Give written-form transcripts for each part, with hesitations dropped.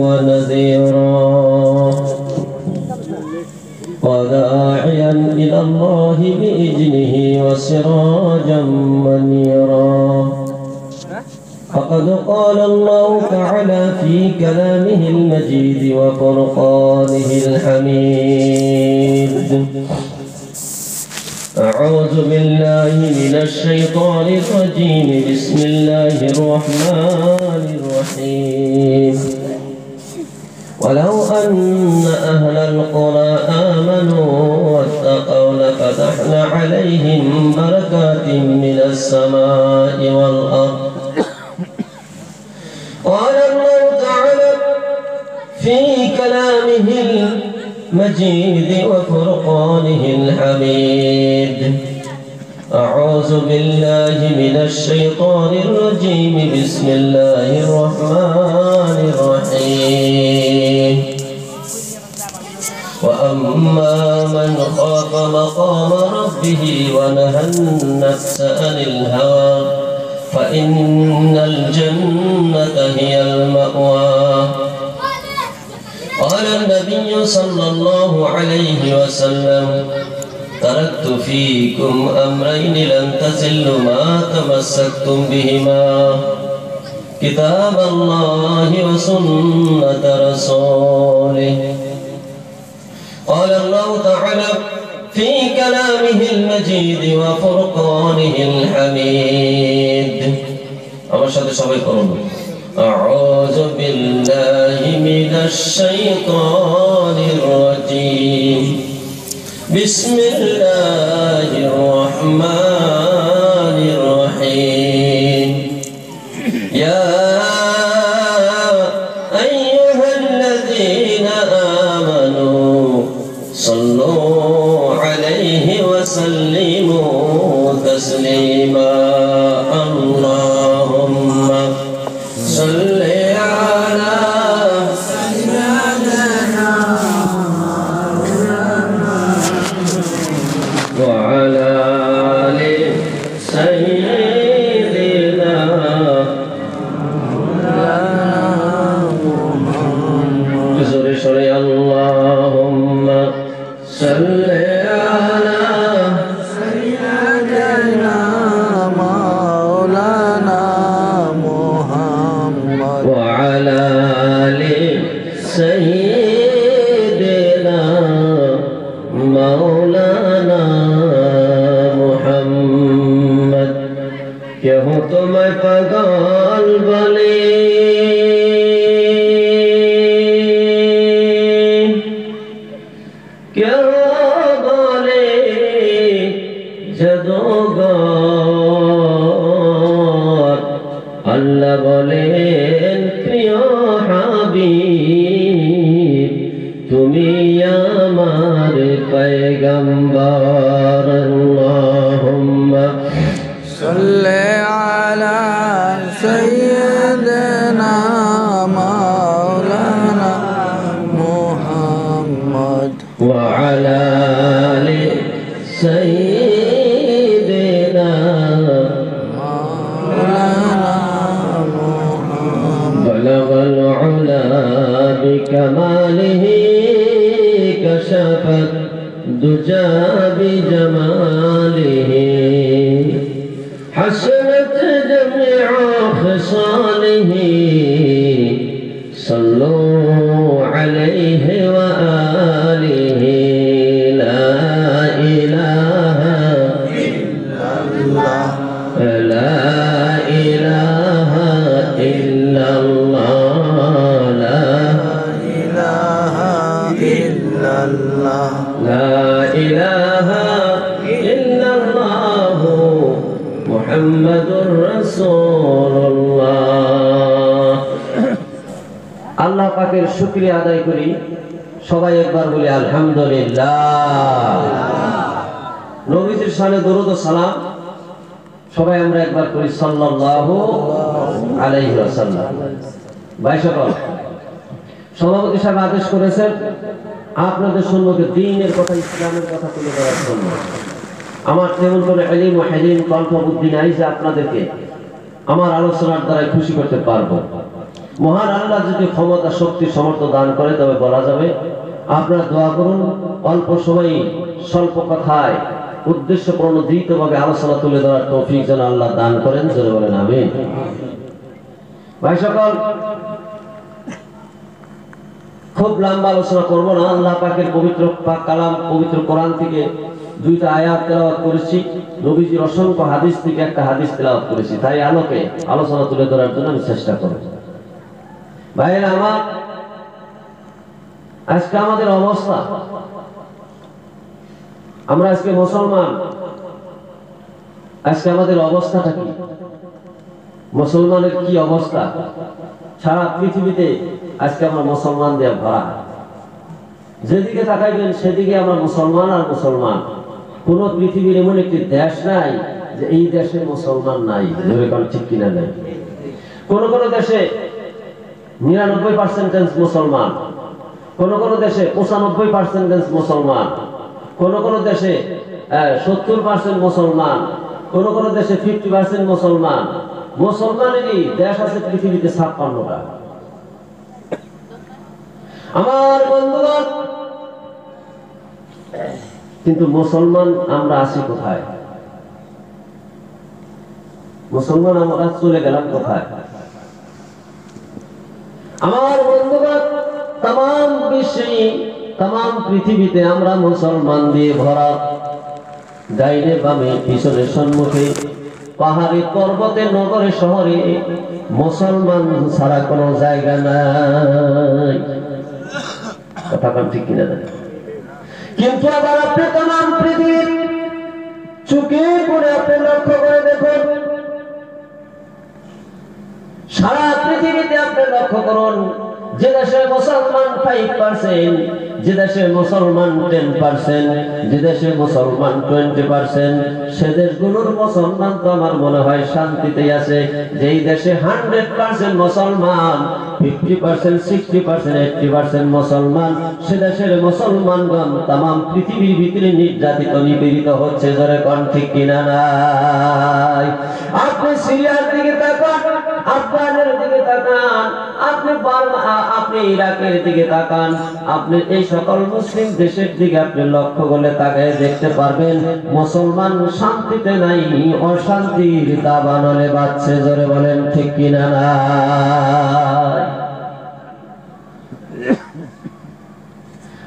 ونذيرا وداعيا إلى الله بإذنه وسراجا منيرا. فقد قال الله تعالى في كلامه المجيد وفرقانه الحميد: أعوذ بالله من الشيطان الرجيم. بسم الله الرحمن الرحيم. ولو أن أهل القرى آمنوا واتقوا لفتحنا عليهم بركات من السماء والأرض. قال الله تعالى في كلامه المجيد وفرقانه الحميد: أعوذ بالله من الشيطان الرجيم. بسم الله الرحمن الرحيم. وأما من خاف مقام ربه ونهى النفس عن الهوى فإن الجنة هي المأوى. قال النبي صلى الله عليه وسلم: تركت فيكم أمرين لن تزلوا ما تمسكتم بهما، كتاب الله وسنة رسوله. قال الله تعالى في كلامه المجيد وفرقانه الحميد. আমার সাথে সবাই করুন: أعوذ بالله من الشيطان الرجيم. بسم الله الرحمن الرحيم. يا أيها الذين آمنوا صلوا عليه وسلموا تسليما. اللهم صل على سيدنا وعلى آل سيدنا زوري شري. اللهم صل على سيدنا مولانا محمد وعلى آل سيدنا مولانا محمد. क्यों तुम्हें पागल बोले, क्यों बोले जदोगार। अल्लाह बोलेन प्रिय हाबीब তুমি আমার पैगंबर। अल्लाहुम्मा सल्ले अला सय्यिदना मौलाना मुहम्मद व अला आलि सय्यिदना मौलाना मुहम्मद। बलगल उला बिकमालिही कशफत दुजा बिजमालिह। हसनत जमीअ खसालिह। सल्लू अलैहि व आलिहि। ला इलाहा इल्लल्लाह, ला इलाहा इल्लल्लाह, ला इलाहा इल्लल्लाह, ला इलाहा इल्लल्लाह मुहम्मदुर রাসূলুল্লাহ। আল্লাহ পাকের শুকরিয়া আদায় করি। সবাই একবার বলি আলহামদুলিল্লাহ। নবীজির শানে দরুদ ও সালাম সবাই আমরা একবার করি সাল্লাল্লাহু আলাইহি ওয়াসাল্লাম। ভাই সকল, সভাপতি সাহেব আদেশ করেছেন আপনাদের সম্মুখে দ্বীনের কথা, ইসলামের কথা তুলে ধরার জন্য। আমার তেমন কোনো ইলম ও হিলম কণ্ঠ বুদ্ধি নাই যে আপনাদেরকে আমার আলোচনার দ্বারা খুশি করতে পারবো। মহান আল্লাহ যদি ক্ষমতা শক্তি সামর্থ্য দান করে তবে বলা যাবে। আপনারা দোয়া করুন, অল্প সময়ে স্বল্প কথায় উদ্দেশ্য প্রণোদিতভাবে আলোচনা তুলে ধরার তৌফিক যেন আল্লাহ দান করেন, জোরে বলেন আমিন। ভাই সকল, খুব লম্বা আলোচনা করব না। আল্লাহ পাকের পবিত্র পাক কালাম, পবিত্র কোরআন থেকে দুইটা আয়াত তেলাওয়াত করেছি, নবীজির অসংখ্য হাদিস থেকে একটা হাদিস তেলাওয়াত করেছি, তাই আলোকে আলোচনা তুলে ধরার জন্য আমি চেষ্টা করব। ভাইয়েরা আমার, আজকে আমাদের অবস্থা, আমরা আজকে মুসলমান, আজকে আমাদের অবস্থাটা কি? মুসলমানের কি অবস্থা? সারা পৃথিবীতে আজকে আমরা মুসলমান দিয়ে ভরা, যেদিকে তাকাইবেন সেদিকে আমরা মুসলমান আর মুসলমান। কোন পৃথিবীর এমন একটি দেশ নাই যে এই দেশে মুসলমান নাই, ঠিক কিনা নাই? কোন কোন দেশে 99% মুসলমান, কোন কোন দেশে 95% মুসলমান, কোন কোন দেশে 70% মুসলমান, কোন কোন দেশে 50% মুসলমান। মুসলমানেরই দেশ আছে পৃথিবীতে 56টা। আমার বন্ধুগণ, কিন্তু মুসলমান আমরা আছি কোথায়? মুসলমান আমরা চলে গেলাম কোথায়? আমার বন্ধুগণ, তাম বিশ্বে, তাম পৃথিবীতে আমরা মুসলমান দিয়ে ভরা। ডাইনে বামে পিছনে সম্মুখে, পাহাড়ে পর্বতে নগরে শহরে মুসলমান ছাড়া কোনো জায়গা নাই। কথা কান ঠিক কিনা জানি। কিন্তু আবার আপনি তাম পৃথিবীর চোখে পড়ে আপনি লক্ষ্য করে দেখুন, সারা পৃথিবীতে আপনি লক্ষ্য করুন, যে দেশে মুসলমান 5%, যে দেশে মুসলমান 10%, যে দেশে মুসলমান 20%, সে দেশগুলোর মুসলমান তো আমার মনে হয় শান্তিতেই আছে। যেই দেশে 100% মুসলমান, 50%, 60%, 80% মুসলমান, সে দেশের মুসলমানগণ তাম পৃথিবীর ভিতরে নির্যাতিত নিপীড়িত হচ্ছে, জোরে কোন ঠিক কিনা নাই? আপনি সিরিয়ার দিকে তাকান, আফগানের দিকে তাকান, আপনি ইরাকের দিকে তাকান, আপনি এই সকল মুসলিম দেশের দিকে আপনি লক্ষ্য করলে তাকায় দেখতে পারবেন মুসলমান শান্তিতে নাই, অশান্তির দাবানলে বাজছে, জোরে বলেন ঠিক কিনা নাই?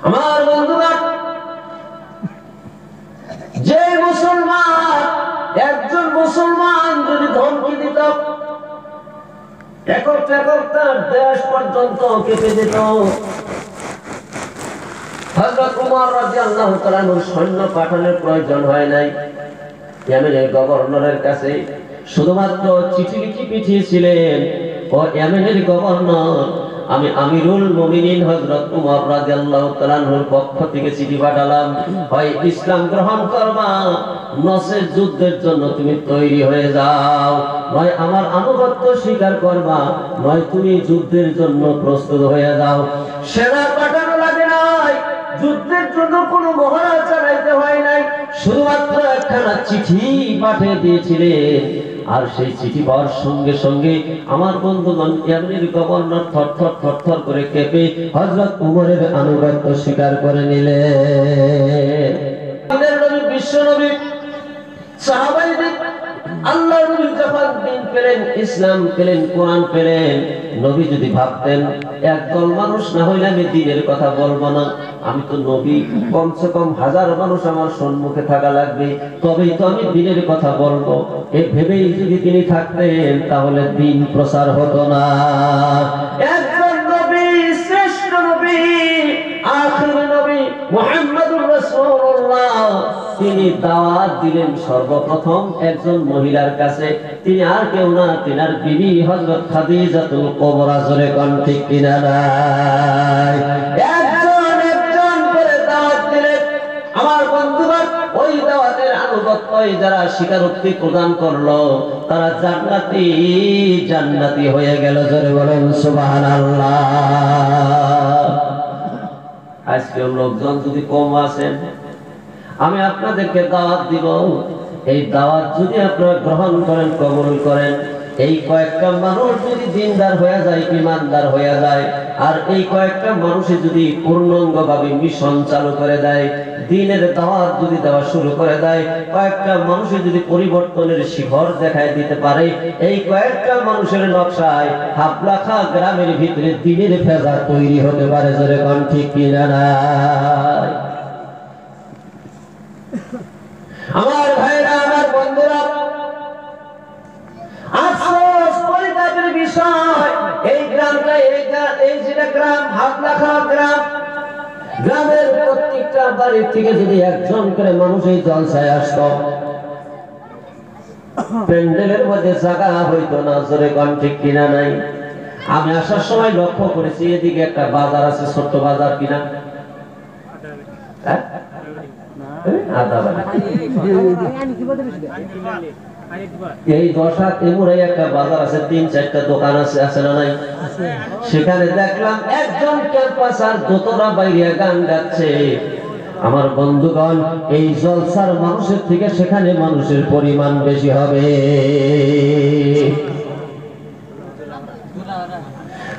আমার বন্ধুরা, যে মুসলমান, একজন মুসলমান যদি ধমকি দিত, তার দেশ পর্যন্ত কেঁপে যেত। হযরত ওমর রাদিয়াল্লাহু তাআলা সৈন্য পাঠানোর প্রয়োজন হয় নাই। ইয়েমেনের গভর্নরের কাছে শুধুমাত্র চিঠি লিখে পাঠিয়েছিলেন, ও ইয়েমেনের গভর্নর, আমি আমিরুল মুমিনিন হযরত ওমর রাদিয়াল্লাহু তাআলা আনহুর পক্ষ থেকে চিঠি পাঠালাম, হয় ইসলাম গ্রহণ করবা, নচে যুদ্ধের জন্য তুমি তৈরি হয়ে যাও, নয় আমার আনুগত্য স্বীকার করবা, নয় তুমি যুদ্ধের জন্য প্রস্তুত হয়ে যাও। সেনা পাঠানো লাগে নাই, যুদ্ধের জন্য কোনো মহড়া চালাইতে হয় নাই, শুধুমাত্র একখানা চিঠি পাঠিয়ে দিয়েছিলেন। আর সেই চিঠি পাওয়ার সঙ্গে সঙ্গে আমার বন্ধুগণ, ইয়েমেনের গভর্নর থরথর করে কেঁপে হযরত ওমরের আনুগত্য স্বীকার করে নিলেন। আমাদের নবী, বিশ্ব নবী, সাহাবাইদের আল্লাহর নবী যখন দিন পেলেন, ইসলাম পেলেন, কোরআন পেলেন, নবী যদি ভাবতেন একদল মানুষ না হইলে আমি দ্বীনের কথা বলবো না, আমি তো নবী, কমসে কম 1000 মানুষ আমার সম্মুখে থাকা লাগবে, তবেই তো আমি দ্বীনের কথা বলবো, এই ভেবেই যদি তিনি থাকতেন তাহলে দ্বীন প্রচার হতো না। একজন নবী, শ্রেষ্ঠ নবী, আখির নবী মুহাম্মদুর রাসূলুল্লাহ, তিনি দাওয়াত দিলেন সর্বপ্রথম একজন মহিলার কাছে, তিনি আর কেউ না, তিনার বিবি হযরত খাদিজাতুল কুবরা, জোরে কোন ঠিক কিনা নাই? একজন করে দাওয়াত দিলেন। আমার বন্ধুগণ, ওই দাওয়াতের আনুগত্যই যারা স্বীকারোক্তি প্রদান করলো, তারা জান্নাতি হয়ে গেল, জোরে বলেন সুবহানাল্লাহ। আজকে লোকজন যদি কম আছেন, আমি আপনাদেরকে দাওয়াত দিব, এই দাওয়াত যদি আপনারা গ্রহণ করেন, কবুল করেন, এই কয়েকটা মানুষ যদি দিনদার হয়ে যায়, ইমানদার হয়ে যায়, আর এই কয়েকটা মানুষে যদি পূর্ণাঙ্গভাবে মিশন চালু করে দেয়, দ্বীনের দাওয়াত যদি দেওয়া শুরু করে দেয়, কয়েকটা মানুষে যদি পরিবর্তনের শিখর দেখায় দিতে পারে, এই কয়েকটা মানুষের নকশায় হাবলাখা গ্রামের ভিতরে দ্বীনের ফেজা তৈরি হতে পারে। জোরে কোন ঠিক কিনা নাই? আমার ভাইরা, আমার বন্ধুরা, আফসোস পরিতাপের বিষয়, এই গ্রামটা, এই যেটা গ্রাম হাবলাখা গ্রাম, গ্রামের প্রত্যেকটা বাড়ির থেকে যদি একজন করে মানুষ এই জলসায় আসতো, প্যান্ডেলের মধ্যে জায়গা হইতো না। জোরে কোন ঠিক কিনা নাই? আমি আসার সময় লক্ষ্য করেছি এদিকে একটা বাজার আছে, ছোট্ট বাজার কিনা, এই দশা তেমুরাই একটা বাজার আছে, 3-4টা দোকান আছে, আছে না নাই? সেখানে দেখলাম একজন ক্যাম্পাসার দোতরা বাইরে গান গাচ্ছে। আমার বন্ধুগণ, এই জলসার মানুষের থেকে সেখানে মানুষের পরিমাণ বেশি হবে।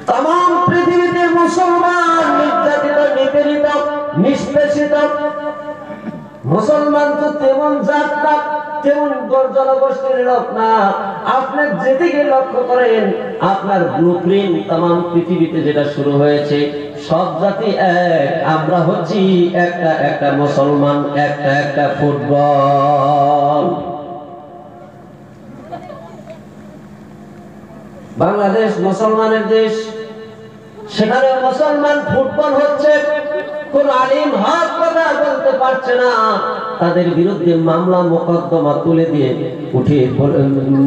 তাম পৃথিবীতে মুসলমান নির্যাতিত, নিপীড়িত, নিষ্পেষিত। মুসলমান তো তেমন জাত না, তেমন জনগোষ্ঠীর লোক না। আপনি যেদিকে লক্ষ্য করেন, আপনার ব্লুপ্রিন্ট তাম পৃথিবীতে যেটা শুরু হয়েছে, সব জাতি এক, আমরা হচ্ছি একটা একটা মুসলমান, একটা একটা ফুটবল। বাংলাদেশ মুসলমানের দেশ, সেখানে মুসলমান ফুটবল হচ্ছে। কোন আলিম হক কথা বলতে পারছে না, তাদের বিরুদ্ধে মামলা মোকদ্দমা তুলে দিয়ে, উঠে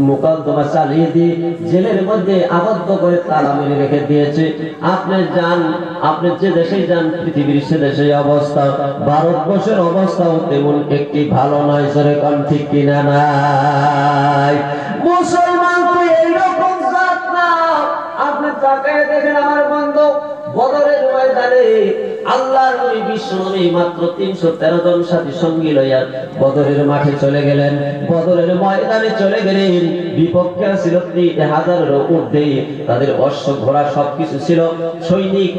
মোকদ্দমা চালিয়ে দিয়ে জেলের মধ্যে আবদ্ধ করে তালা মেরে রেখে দিয়েছে। আপনি যান, আপনি যে দেশে যান পৃথিবীর সে দেশে অবস্থা, ভারতবর্ষের অবস্থাও তেমন একটি ভালো নয়। জোরে কোন ঠিক কিনা নাই? মুসলমান তো এইরকম জাত না। আপনি তাকায় দেখেন আমার বন্ধু, বদরের ময়দানে আল্লাহর নবী বিশ্ব নবী মাত্র 313 জন সাথী সঙ্গী লইয়া বদরের মাঠে চলে গেলেন, বদরের ময়দানে চলে গেলেন। বিপক্ষে ছিল 3000-এরও ঊর্ধ্বে, তাদের অশ্ব ঘোড়া সবকিছু ছিল। সৈনিক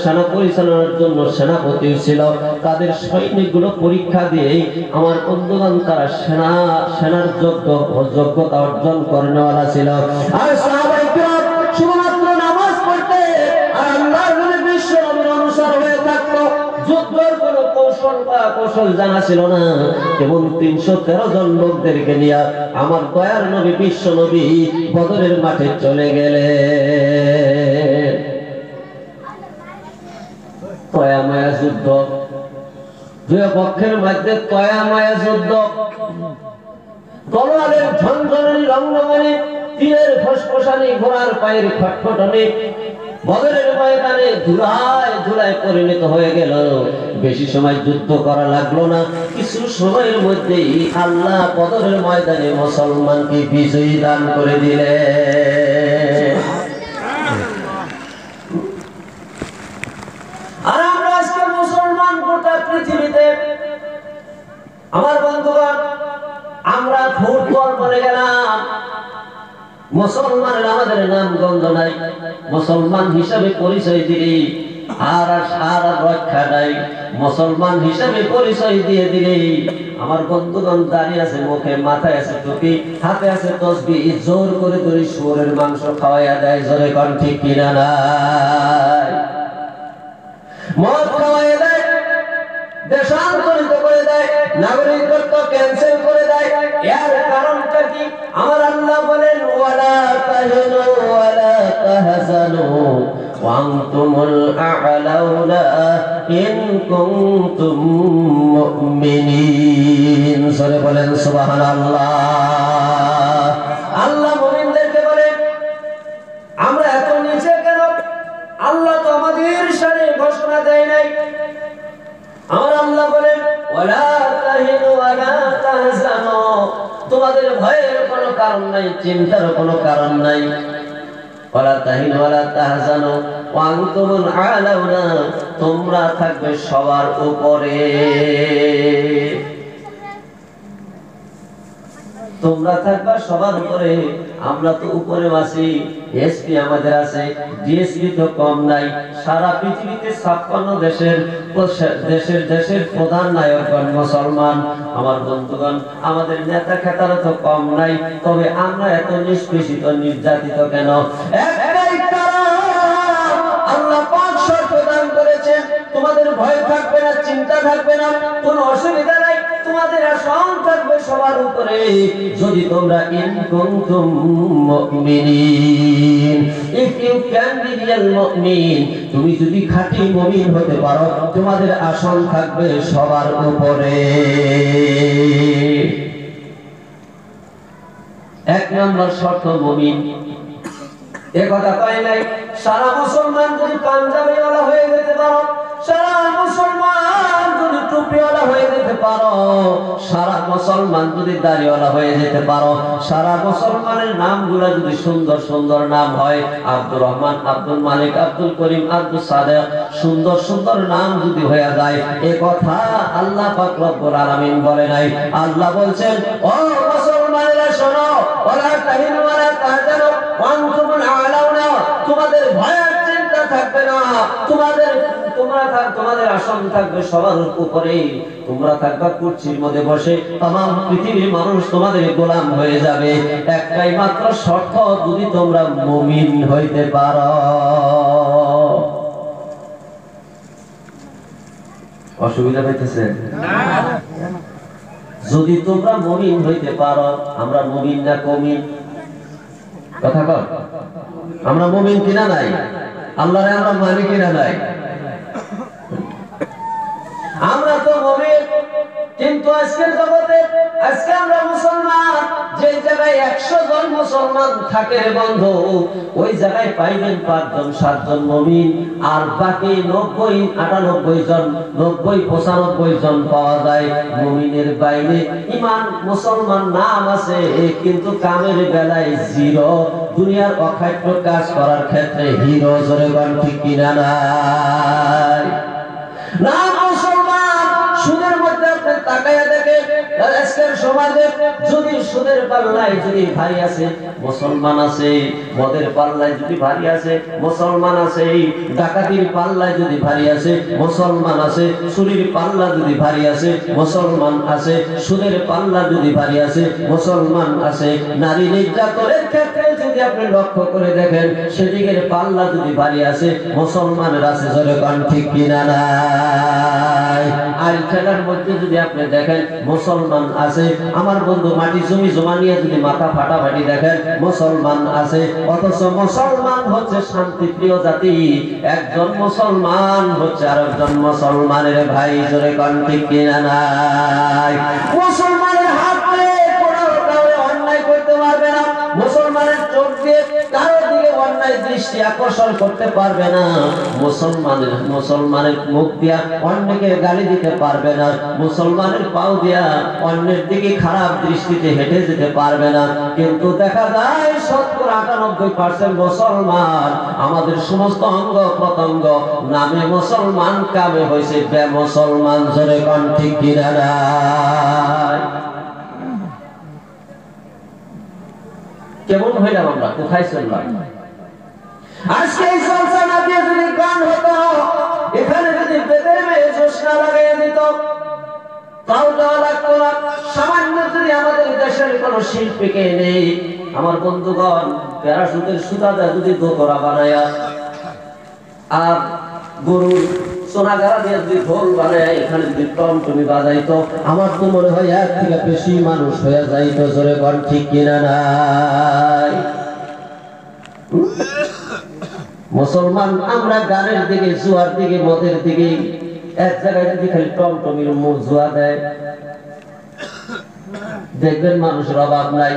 সেনা পরিচালনার জন্য সেনাপতি ছিল। তাদের সৈনিকগুলো পরীক্ষা দিয়ে আমার বন্ধুগণ তারা সেনার যোগ্যতা অর্জন করেনেওয়ালা ছিল। আর সাহাবায়ে কিরাম শুধুমাত্র নামাজ পড়তে আর আল্লাহর নবীর বিশ্ব নবীর অনুসার হয়ে থাকতো। যুদ্ধের কোনো কৌশল জানা ছিল না। কেবল 313 জন লোকদেরকে নিয়ে আমার দয়ার নবী বিশ্ব নবী বদরের মাঠে চলে গেলেন। তয়ামায়া যুদ্ধ, দুই পক্ষের মধ্যে তয়ামায়া যুদ্ধ, তলোয়ারের ঝনঝনানি রংরঙানি, তীরের ফসফসানি, ঘোড়ার পায়ের খটখটানি, বদরের ময়দানে ধুলায় পরিণত হয়ে গেল। বেশি সময় যুদ্ধ করা লাগলো না, কিছু সময়ের মধ্যেই আল্লাহ বদরের ময়দানে মুসলমানকে বিজয়ী দান করে দিলেন। আর আমরা আজকে মুসলমান গোটা পৃথিবীতে, আমার বন্ধুগণ, আমরা ফুটবল বলে গেলাম। মুসলমানের আমাদের নাম গন্ধ নাই, মুসলমান হিসাবে পরিচয় দিলে আর রক্ষা নাই। মুসলমান হিসাবে পরিচয় দিয়ে দিলে আমার বন্ধুগণ দাঁড়িয়ে আছে, মুখে মাথায় আছে টুপি, হাতে আছে তসবিহ, জোর করে ধরে শুয়োরের মাংস খাওয়াইয়া দেয়। জোরে কোন ঠিক কিনা নাই? মদ খাওয়াইয়া দেয়, দেশান্তরিত করে দেয়, নাগরিকত্ব ক্যান্সেল করে দেয়। এর কারণটা কি? আমার আল্লাহ বলেন, ওয়ালা তাহিনু ওয়ালা তাহজানু ওয়া আনতুমুল আ'লাউনা ইন কুনতুম মুমিনিন। সরে বলেন সুবহানাল্লাহ। আল্লাহ মুমিনদেরকে বলেন, আমরা এত নিচে কেন? আল্লাহ তো আমাদের শানে ঘোষণা দেয় নাই। আমার আল্লাহ বলেন, ওয়ালা তাহিনু ওয়ালা তাহজানু, তোমাদের ভয়ের কোনো কারণ নাই, চিন্তার কোনো কারণ নাই। ওয়ালা তাহিনু ওয়ালা তাহজানু ওয়া আনতুমুল আ'লাউনা, তোমরা থাকবে সবার উপরে, তোমরা থাকবে সবার উপরে। আমরা তো উপরে আছি, এসপি আমাদের আছে, ডিএসপি তো কম নাই। সারা পৃথিবীতে 56 দেশের প্রধান নায়কগণ মুসলমান। আমার বন্ধুগণ, আমাদের নেতা খেতারা তো কম নাই। তবে আমরা এত নিষ্পেষিত, নির্যাতিত কেন? একটাই কারণ, আল্লাহ পাক শর্ত দান করেছেন, তোমাদের ভয় থাকবে না, চিন্তা থাকবে না, কোনো অসুবিধা নাই, তোমাদের আসন থাকবে সবার উপরে, যদি তোমরা ইন কুনতুম মুমিনিন, if you can be real মুমিন, তুমি যদি খাঁটি মুমিন হতে পারো, তোমাদের আসন থাকবে সবার উপরে। এক নম্বর শর্ত মুমিন। এ কথা কয় নাই সারা মুসলমান যদি পাঞ্জাবিওয়ালা হয়ে যেতে পারো, সারা মুসলমান যদি টুপিওয়ালা হয়ে যেতে পারো, সারা মুসলমান যদি দাড়িওয়ালা হয়ে যেতে পারো, সারা মুসলমানের নামগুলো যদি সুন্দর সুন্দর নাম হয়, আব্দুর রহমান, আব্দুল মালিক, আব্দুল করিম, আব্দুল সাদেক, সুন্দর সুন্দর নাম যদি হয়ে যায়, এ কথা আল্লাহ পাক রব্বুল আলামিন বলে নাই। আল্লাহ বলছেন, ও মুসলমানেরা শোনো, ওয়ালা তাহিনু ওয়ালা তাহজানু ওয়া আনতুমুল আ'লাউনা, তোমাদের ভয়ের চিন্তা থাকবে না, তোমাদের আসন থাকবে সবার উপরে, তোমরা থাকবা কুরসির মধ্যে বসে, तमाम পৃথিবীর মানুষ তোমাদের গোলাম হয়ে যাবে। একটাই মাত্র শর্ত, যদি তোমরা মুমিন হইতে পারো। অসুবিধা পাইতেছে না? যদি তোমরা মুমিন হইতে পারো। আমরা মুমিন না কমিন? কথা কর, আমরা মুমিন কিনা নাই? আল্লাহরে আমরা মানি কিনা নাই? আমরা তো মুমিন, কিন্তু আজকের জগতে, আজকে আমরা মুসলমান, যে জায়গায় 100 জন মুসলমান থাকে বন্ধু, ওই জায়গায় পাইবেন 5 জন 7 জন মুমিন, আর বাকি 90 98 জন, 90 95 জন পাওয়া যায় মুমিনের বাইরে। ঈমান মুসলমান নাম আছে, কিন্তু কামের বেলায় জিরো। দুনিয়ার অখাদ্য কাজ করার ক্ষেত্রে হিরো। জোরে বল ঠিক কিনা নাই? না মুসলমান, সুদের মধ্যে আপনি তাকায়া দেখেন, আজকের সমাজে যদি সুদের পাল্লায় যদি ভারী আছে মুসলমান আছে, মদের পাল্লায় যদি ভারী আছে মুসলমান আছে, ডাকাতির পাল্লায় যদি ভারী আছে মুসলমান আছে, চুরির পাল্লা যদি ভারী আছে মুসলমান আছে, সুদের পাল্লা যদি ভারী আছে মুসলমান আছে, নারী নির্যাতনের ক্ষেত্রে যদি আপনি লক্ষ্য করে দেখেন, সেদিকের পাল্লা যদি ভারী আছে মুসলমানের আছে। জোরে কোন ঠিক কিনা নাই? আইল খেলার মধ্যে যদি আপনি দেখেন মুসলমান আছে। আমার বন্ধু মাটি জমি জমা নিয়ে যদি মাথা ফাটাফাটি দেখেন মুসলমান আছে। অথচ মুসলমান হচ্ছে শান্তিপ্রিয় জাতি, একজন মুসলমান হচ্ছে আরেকজন মুসলমানের ভাই। জোরে কোন ঠিক কিনা নাই? মুসলমানের হাতে কোনো কাউকে অন্যায় করতে পারবে না, মুসলমানের চোখ দিয়ে কারো দিকে অন্যায় দৃষ্টি আকর্ষণ করতে পারবে না, মুসলমানের মুখ দিয়া অন্যকে গালি দিতে পারবে না, মুসলমানের পাও দিয়া অন্যের দিকে খারাপ দৃষ্টিতে হেঁটে যেতে পারবে না। কিন্তু দেখা যায় 98% মুসলমান, আমাদের সমস্ত অঙ্গ প্রত্যঙ্গ নামে মুসলমান, কামে হয়েছে বেমুসলমান। জোরে কোন ঠিক কিনা নাই? কেমন হইলাম আমরা? কোথায় চললাম? আজকে এই চলছে না দিয়ে যদি গান হতো, এখানে যদি বেদের মেয়ে জোশনা লাগাইয়া দিত, তাও দেওয়া লাগতো না। সামান্য যদি আমাদের দেশের কোন শিল্পীকে নেই, আমার বন্ধুগণ, প্যারাসুটের সুতাটা যদি দোতরা বানায়া আর গরুর সোনাগারা দিয়ে যদি ঢোল বানায়, এখানে যদি টমটমি বাজাইতো, আমার তো মনে হয় 1 থেকে বেশি মানুষ হয়ে যাইতো। জোরে কোন ঠিক কিনা নাই? মুসলমান আমরা গানের দিকে, জুয়ার দিকে, মদের দিকে, এক জায়গায় যদি খালি টমটমির মুখ জুয়া দেয়, দেখবেন মানুষের অভাব নাই।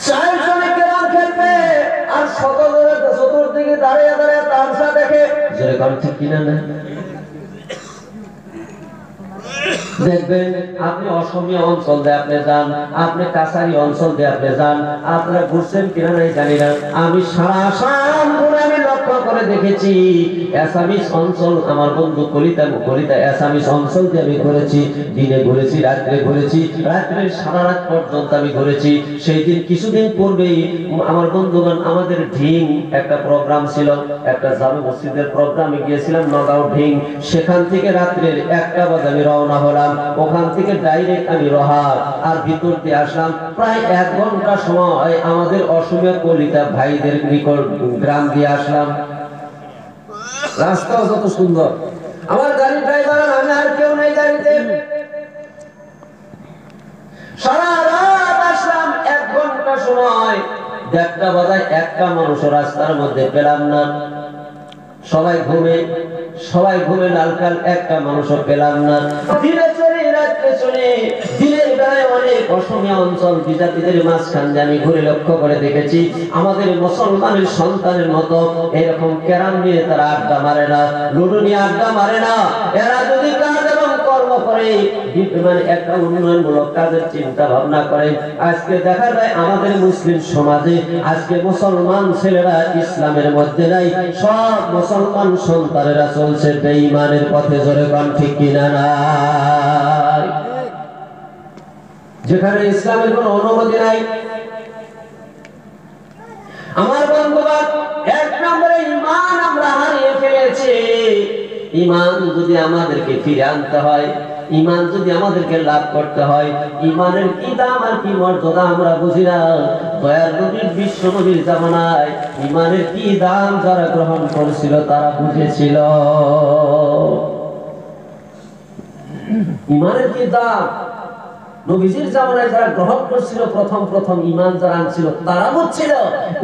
4 জনে কেরাম খেলবে আর চতুর্দিকে দাঁড়িয়ে দাঁড়িয়ে তামসা দেখে। জোরে কোন ঠিক কিনা না? দেখবেন আপনি অসমীয়া অঞ্চল দিয়ে আপনি যান, আপনি কাছারি অঞ্চল দিয়ে আপনি যান, আপনারা ঘুরছেন কিনা নাই জানি না, আমি সারা আসাম ঘুরে আমি লক্ষ্য লক্ষ্য করে দেখেছি অ্যাসামিস অঞ্চল আমার বন্ধু কলিতা অ্যাসামিস অঞ্চল দিয়ে আমি ঘুরেছি, দিনে ঘুরেছি, রাত্রে ঘুরেছি, রাত্রে সারা রাত পর্যন্ত আমি ঘুরেছি। সেই দিন কিছুদিন পূর্বেই আমার বন্ধুগণ আমাদের ঢিং একটা প্রোগ্রাম ছিল, একটা জামে মসজিদের প্রোগ্রামে গিয়েছিলাম নগাঁও ঢিং। সেখান থেকে রাত্রের 1টা বাজে আমি রওনা হলাম, ওখান থেকে ডাইরেক্ট আমি রহার আর ভিতর দিয়ে আসলাম। প্রায় 1 ঘন্টা সময় আমাদের অসমীয়া কলিতা ভাইদের নিকট গ্রাম দিয়ে আসলাম। রাস্তাও যত সুন্দর, আমার গাড়ি ড্রাইভার আমি আর কেউ নেই গাড়িতে। সারা রাত আসলাম, 1 ঘন্টা সময়, 1টা বাজায় একটা মানুষ রাস্তার মধ্যে পেলাম না। সবাই ঘুমে লালকাল, একটা মানুষও পেলাম না। দিনে চলে রাত্রে চলে, দিনের বেলায় অনেক অসমীয়া অঞ্চল বিজাতিদের মাঝখান দিয়ে আমি ঘুরে লক্ষ্য করে দেখেছি আমাদের মুসলমানের সন্তানের মতো এরকম ক্যারাম নিয়ে তারা আড্ডা মারে না, লুডো নিয়ে আড্ডা মারে না। এরা যদি কাজ এবং কর্ম করে, মানে একটা উন্নয়নমূলক কাজের চিন্তা ভাবনা করে, আজকে দেখা যায় আমাদের মুসলিম সমাজে আজকে মুসলমান ছেলেরা ইসলামের মধ্যে নাই, সব মুসলমান সন্তানেরা চলছে বেঈমানের পথে। জোরে কোন ঠিক কিনা নাই? যেখানে ইসলামের কোনো অনুমতি নাই। আমার বন্ধুগণ, 1 নম্বরে ঈমান আমরা হারিয়ে ফেলেছি। ঈমান যদি আমাদেরকে ফিরে আনতে হয়, ঈমান যদি আমাদেরকে লাভ করতে হয়, ঈমানের কি দাম আর কি মর্যাদা আমরা বুঝি না। দয়ার নবীর, বিশ্ব নবীর জামানায় ঈমানের কি দাম যারা গ্রহণ করেছিল তারা বুঝেছিল। ঈমানের কি দাম নবীজির জামানায় যারা গ্রহণ করছিল, প্রথম ঈমান যারা আনছিল তারা বুঝছিল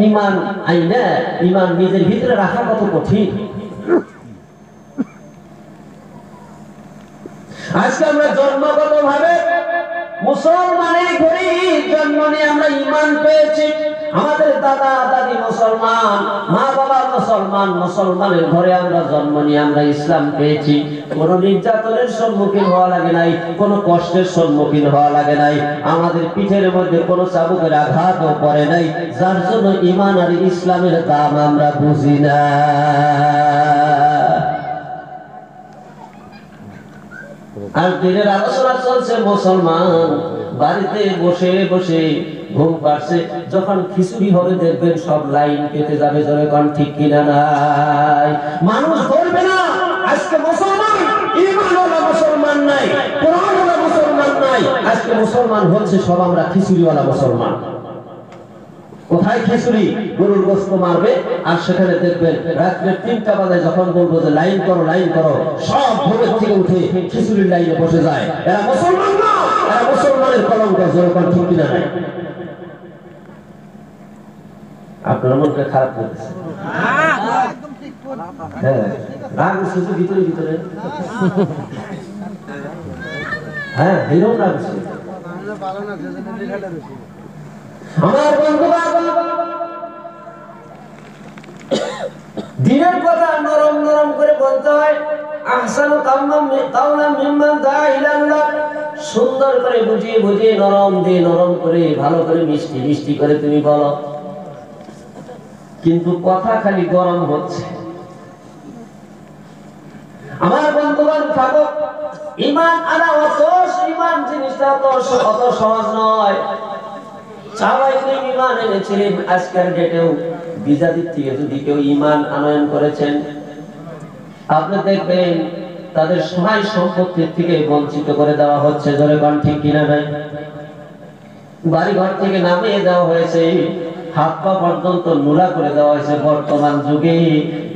ঈমান আইনা, ঈমান নিজের ভিতরে রাখা কত কঠিন। আজকে আমরা জন্মগত ভাবে মুসলমানের ঘরে জন্ম নিয়ে আমরা ঈমান পেয়েছি। আমাদের দাদা দাদি মুসলমান, মা বাবা মুসলমান, মুসলমানের ঘরে আমরা জন্ম নিয়ে আমরা ইসলাম পেয়েছি। কোনো নির্যাতনের সম্মুখীন হওয়া লাগে নাই, কোনো কষ্টের সম্মুখীন হওয়া লাগে নাই, আমাদের পিঠের মধ্যে কোনো চাবুকের আঘাতও পড়ে নাই, যার জন্য ঈমান আর ইসলামের দাম আমরা বুঝি না। আর দিনের আলোচনা চলছে, মুসলমান বাড়িতে বসে বসে ঘুম পাচ্ছে, যখন খিচুড়ি হবে দেখবেন সব লাইন কেটে যাবে। জোরে কোন ঠিক কিনা নাই? মানুষ ধরবে না আজকে মুসলমান, ঈমানওয়ালা মুসলমান নাই, কোরআনওয়ালা মুসলমান নাই। আজকে মুসলমান হচ্ছে সব আমরা খিচুড়িওয়ালা মুসলমান। কোথায় খিচুড়ি? গরুর গোশত মারবে, আর সেখানে দেখবেন রাত্রে 3টা বাজে যখন বলবো যে লাইন করো লাইন করো, সব ঘুমের থেকে উঠে খিচুড়ির লাইনে বসে যায়। এরা মুসলমান না, এরা মুসলমানের কলঙ্ক। যেরকম ঠিক কিনা নাই? আপনার মনকে খারাপ করতেছে? হ্যাঁ, রাগ শুধু ভিতরে ভিতরে। হ্যাঁ, এরকম রাগ। আমার বন্ধুবান্ধব, দিনের কথা নরম নরম করে বলতে হয়। আহসানু কাওলাম মিম্মান দাআ ইলাল্লাহ, সুন্দর করে বুঝিয়ে বুঝিয়ে নরম দিয়ে নরম করে ভালো করে মিষ্টি মিষ্টি করে তুমি বলো, কিন্তু কথা খালি গরম হচ্ছে। আমার বন্ধুগণ থাকো, ঈমান আনা অত, ঈমান জিনিসটা অত সহজ নয়। সবাই ঈমান এনেছিলেন, আজকের ডেটেও বিজাতির থেকে যদি কেউ ঈমান আনয়ন করেছেন, আপনি দেখবেন তাদের সহায় সম্পত্তির থেকে বঞ্চিত করে দেওয়া হচ্ছে। জোরে কোন ঠিক কিনা নাই? বাড়ি ঘর থেকে নামিয়ে দেওয়া হয়েছে, হাত পা পর্যন্ত নোলা করে দেওয়া হয়েছে। বর্তমান যুগে,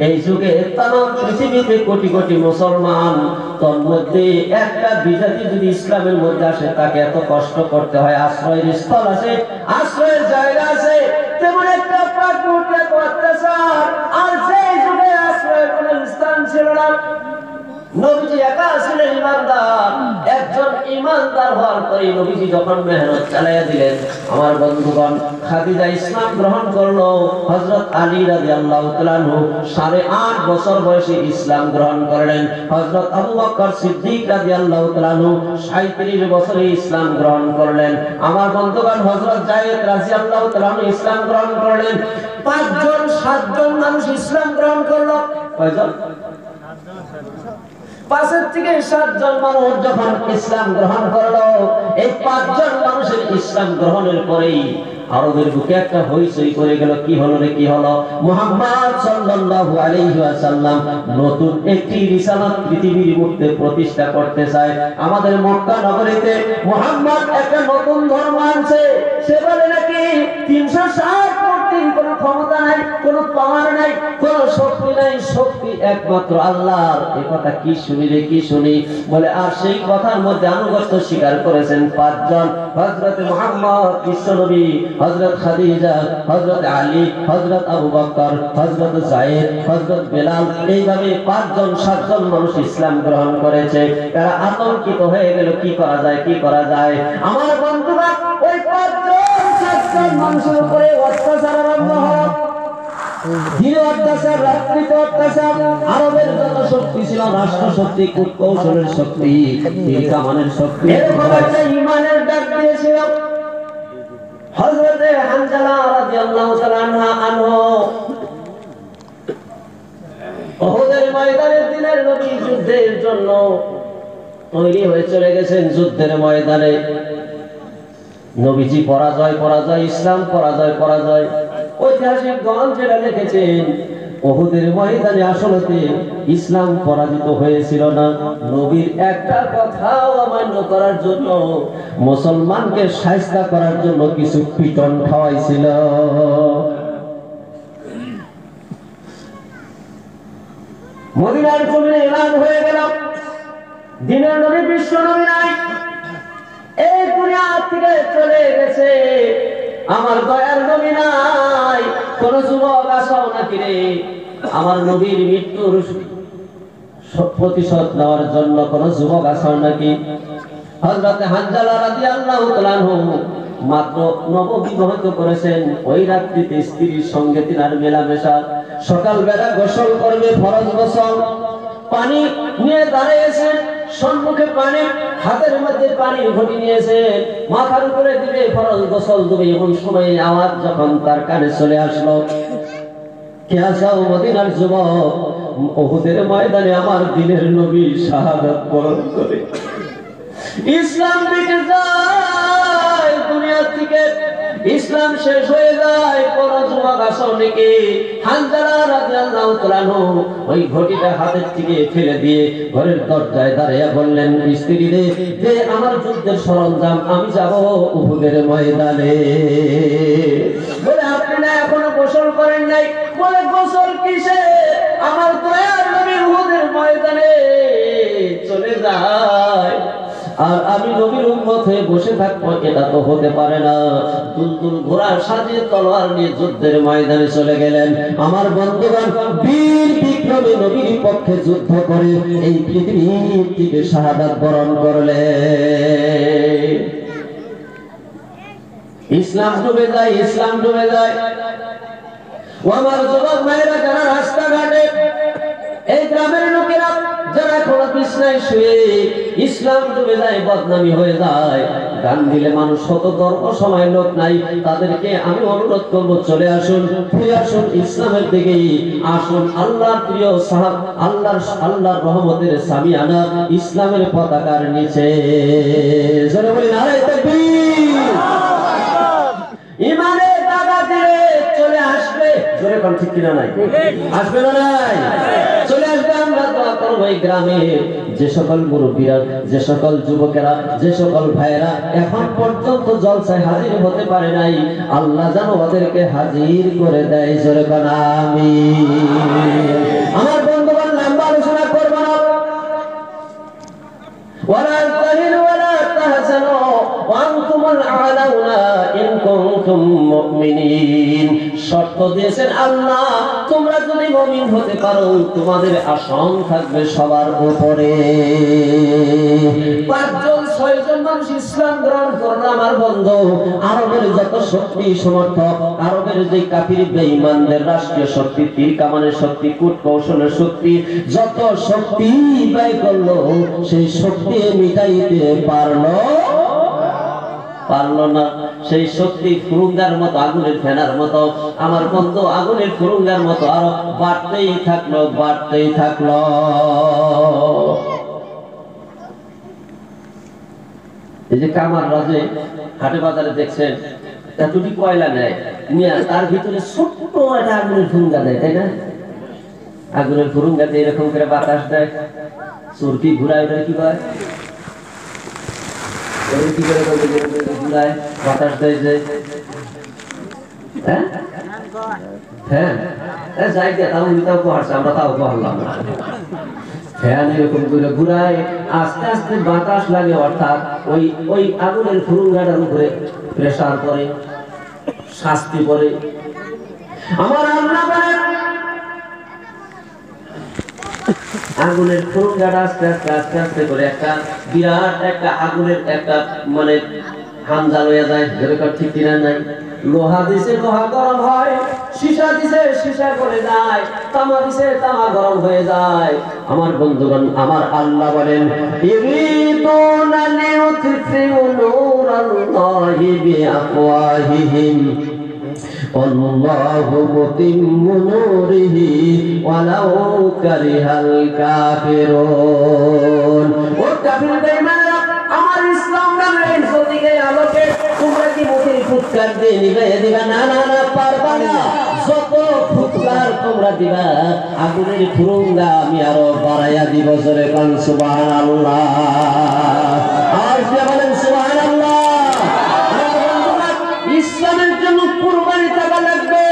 এই যুগে তামাম পৃথিবীতে কোটি কোটি মুসলমান, তোর মধ্যে একটা বিজাতি যদি ইসলামের মধ্যে আসে তাকে এত কষ্ট করতে হয়। আশ্রয়ের স্থল আছে, আশ্রয়ের জায়গা আছে, তেমন একটা প্রাকৃতিক অত্যাচার। আর সেই যুগে আশ্রয়ের কোনো স্থান ছিল না। নবীজি একা ছিলেন ইমানদার, একজন ঈমানদার হওয়ার পরে নবীজি যখন মেহনত চালাইয়া দিলেন, আমার বন্ধুগণ, খাদিজা ইসলাম গ্রহণ করলো। হযরত আলী রাদিয়াল্লাহু তাআলা আনহু 8.5 বছর বয়সে ইসলাম গ্রহণ করলেন। হযরত আবু বকর সিদ্দিক রাদিয়াল্লাহু তাআলা আনহু 37 বছরে ইসলাম গ্রহণ করলেন। আমার বন্ধুগণ, হযরত যায়েদ রাদিয়াল্লাহু তাআলা আনহু ইসলাম গ্রহণ করলেন। 7জন মানুষ ইসলাম গ্রহণ করলো। কয়জন? 5 থেকে 7জন মানুষ যখন ইসলাম গ্রহণ করলো, এই 5জন মানুষের ইসলাম গ্রহণের পরেই আরবের বুকে একটা হইচই করে গেল। কি হলো রে, কি হলো? মুহাম্মদ সাল্লাল্লাহু আলাইহি ওয়াসাল্লাম নতুন একটি রিসালাত পৃথিবীর মধ্যে প্রতিষ্ঠা করতে চায়। আমাদের মক্কা নগরীতে মুহাম্মদ একটা নতুন ধর্ম আনছে। সে বলে নাকি 360 মূর্তির কোনো ক্ষমতা নাই, কোনো পাওয়ার নাই, কোনো শক্তি নাই, শক্তি একমাত্র আল্লাহর। এই কথা কি শুনি রে, কি শুনি? বলে আর সেই কথার মধ্যে আনুগত্য স্বীকার করেছেন 5জন। হযরত মুহাম্মদ বিশ্বনবী, হযরত খাদিজা, হযরত আলী, হযরত আবু বকর, হযরত যায়েদ, হযরত বেলাল, এইভাবে 5জন 7জন মানুষ ইসলাম গ্রহণ করেছে। তারা আতঙ্কিত হয়ে গেল, কি করা যায়, কি করা যায়? আমার বন্ধুরা, ওই 5জন 7জন মানুষের উপরে অত্যাচার আরম্ভ হয়। দিনে অত্যাচার, রাত্রিতে অত্যাচার। আরবের যত শক্তি ছিল, রাষ্ট্র শক্তি, কূটকৌশলের শক্তি, তীর কামানের শক্তি, এরকম একটা ঈমানের ডাক দিয়েছিল। হযরতে হানজালা রাদিয়াল্লাহু তাআলা আনহু উহুদের ময়দানে দিনের নবী যুদ্ধের জন্য তৈরি হয়ে চলে গেছেন। যুদ্ধের ময়দানে নবীজি পরাজয়, পরাজয়, ইসলাম পরাজয়, পরাজয়। ঐতিহাসিক গণ যেটা লিখেছেন, উহুদের ময়দানে আসলে ইসলাম পরাজিত হয়েছিল না। নবীর একটা কথাও অমান্য করার জন্য, মুসলমানকে শায়েস্তা করার জন্য কিছু পিটন খাওয়াইছিল। মদিনার জমিনে এলান হয়ে গেল, দিনের নবী, বিশ্ব নবী নাই, এই দুনিয়া থেকে চলে গেছে। আমার দয়ার নবী নাই। কোন যুবক আসাও নাকি রে আমার নবীর মৃত্যুর প্রতিশোধ নেওয়ার জন্য? কোন যুবক আসাও নাকি? হযরতে হানজালা রাদিয়াল্লাহু তাআলা আনহু মাত্র নববিবাহিত করেছেন। ওই রাত্রিতে স্ত্রীর সঙ্গে তিনার মেলামেশা। সকালবেলা গোসল করবে, ফরজ গোসল। পানি নিয়ে দাঁড়িয়েছেন, সম্মুখে পানি, হাতের মধ্যে পানির ঘটি নিয়েছেন, মাথার উপরে দিবে, ফরজ গোসল দেবে। এমন সময় আওয়াজ যখন তার কানে চলে আসলো, কে আসাও মদিনার যুবক, উহুদের ময়দানে আমার দিনের নবী শাহাদাত বরণ করে ইসলাম বিকে যায় দুনিয়া থেকে, ইসলাম শেষ হয়ে যায়। কোন যুবক আসো নাকি? হানজালা রাদিয়াল্লাহু তাআলা আনহু ওই ঘটিটা হাতের থেকে ফেলে দিয়ে ঘরের দরজায় দাঁড়িয়ে বললেন, স্ত্রী রে, যে আমার যুদ্ধের সরঞ্জাম, আমি যাব উহুদের ময়দানে। বলে আপনি না এখনো গোসল করেন নাই? বলে গোসল কিসে, আমার দয়ার নবী উহুদের ময়দানে চলে যায় আর আমি নবীর উম্মত হয়ে বসে থাকবো, এটা তো হতে পারে না। দুলদুল ঘোড়া সাজিয়ে তলোয়ার নিয়ে যুদ্ধের ময়দানে চলে গেলেন। আমার বন্ধুগণ, বীর বিক্রমী নবীর পক্ষে যুদ্ধ করে এই পৃথিবীর থেকে শাহাদাত বরণ করলেন। ইসলাম ডুবে যায়, ইসলাম ডুবে যায়। ও আমার যুবক ভাইরা, যারা রাস্তাঘাটে, এই গ্রামের লোকেরা যারা কোনো বিছনায় শুয়ে ইসলাম ডুবে যায়, বদনামি হয়ে যায়, গান দিলে মানুষ শত ধর্ম সময় লোক নাই, তাদেরকে আমি অনুরোধ করবো, চলে আসুন, ফিরে আসুন ইসলামের দিকে, আসুন আল্লাহর প্রিয় সাহাব, আল্লাহর রহমতের সামিয়ানা ইসলামের পতাকার নিচে। জোরে বলি নারে তাকবীর। ইমানের টাকা দিলে চলে আসবে, জোরে কোন ঠিক কিনা নাই? আসবে না নাই? চলে আসবে। আমরা দোয়া করবো এই গ্রামে যে সকল মুরব্বীরা, যে সকল যুবকেরা, যে সকল ভাইয়েরা এখন পর্যন্ত জলসায় হাজির হতে পারে নাই, আল্লাহ যেন ওদেরকে হাজির করে দেয়। জোরে কোন আমিন। আমার বন্ধুগণ, লম্বা আলোচনা করব না। ওয়ালা তাহিনু ওয়ালা তাহজানু ওয়া আনতুমুল আ'লাউনা ইন কুনতুম মুমিনিন। শর্ত দিয়েছেন আল্লাহ, তোমরা যদি মুমিন হতে পারো তোমাদের আসন থাকবে সবার উপরে। 5 জন 6 জন মানুষ ইসলাম গ্রহণ করলো আমার বন্ধু। আরবের যত শক্তি সমর্থক, আরবের যে কাফির বেঈমানদের রাষ্ট্রীয় শক্তি, তীর কামানের শক্তি, কূট কৌশলের শক্তি, যত শক্তি ব্যয় করলো সেই শক্তি মিটাইতে পারলো না। সেই শক্তি ফুরুঙ্গার মতো, আগুনের ফেনার মতো আমার বন্ধু, আগুনের ফুরুঙ্গার মতো আরো বাড়তেই থাকলো। এই যে কামার রাজে হাটে বাজারে দেখছেন দুটি কয়লা নেয় নিয়ে তার ভিতরে ছোট্ট একটা আগুনের ফুরুঙ্গা দেয়, তাই না? আগুনের ফুরুঙ্গাতে এরকম করে বাতাস দেয়, চুরকি ঘুরায়, কি হয় বাতাস দেয় যে হ্যাঁ যাই দিয়ে আমরা তাও পারলাম না। ফ্যান এরকম করে ঘুরায়, আস্তে আস্তে বাতাস লাগে, অর্থাৎ ওই আগুনের ফুরুঙ্গাটার উপরে প্রেসার পড়ে, শাস্তি পড়ে। আমার আল্লাহ বলেন আগুনের ফুরুঙ্গাটা আস্তে আস্তে আস্তে আস্তে করে একটা বিরাট একটা আগুনের একটা মানে হামজা লইয়া যায়, যেরকম ঠিক কিনা নাই। লোহা দিছে লোহা গরম হয়, সীসা দিছে সীসা করে যায়, তামা দিছে তামা গরম হয়ে যায়। আমার বন্ধুগণ, আমার আল্লাহ বলেন ইরিদুনা লিউতফিউ নূরাল্লাহি বিআফওয়াহিহিম আল্লাহু মুতিম্মু নূরিহি ওয়ালাউ কারিহাল কাফিরুন। ও কাফির বেঈমানরা, আমার ইসলাম নামের এই জ্যোতিকে আলোকে তোমরা কি মুখে ফুৎকার দিয়ে নিভাইয়া দিবা? না না না, পারবা না। যত ফুৎকার তোমরা দিবা আগুনের ফুরুঙ্গা আমি আরো বাড়াইয়া দিব। জোরে কোন সুবহানাল্লাহ। আর যে বলেন সুবহানাল্লাহ। ইসলামের জন্য কুরবানি টাকা লাগবে।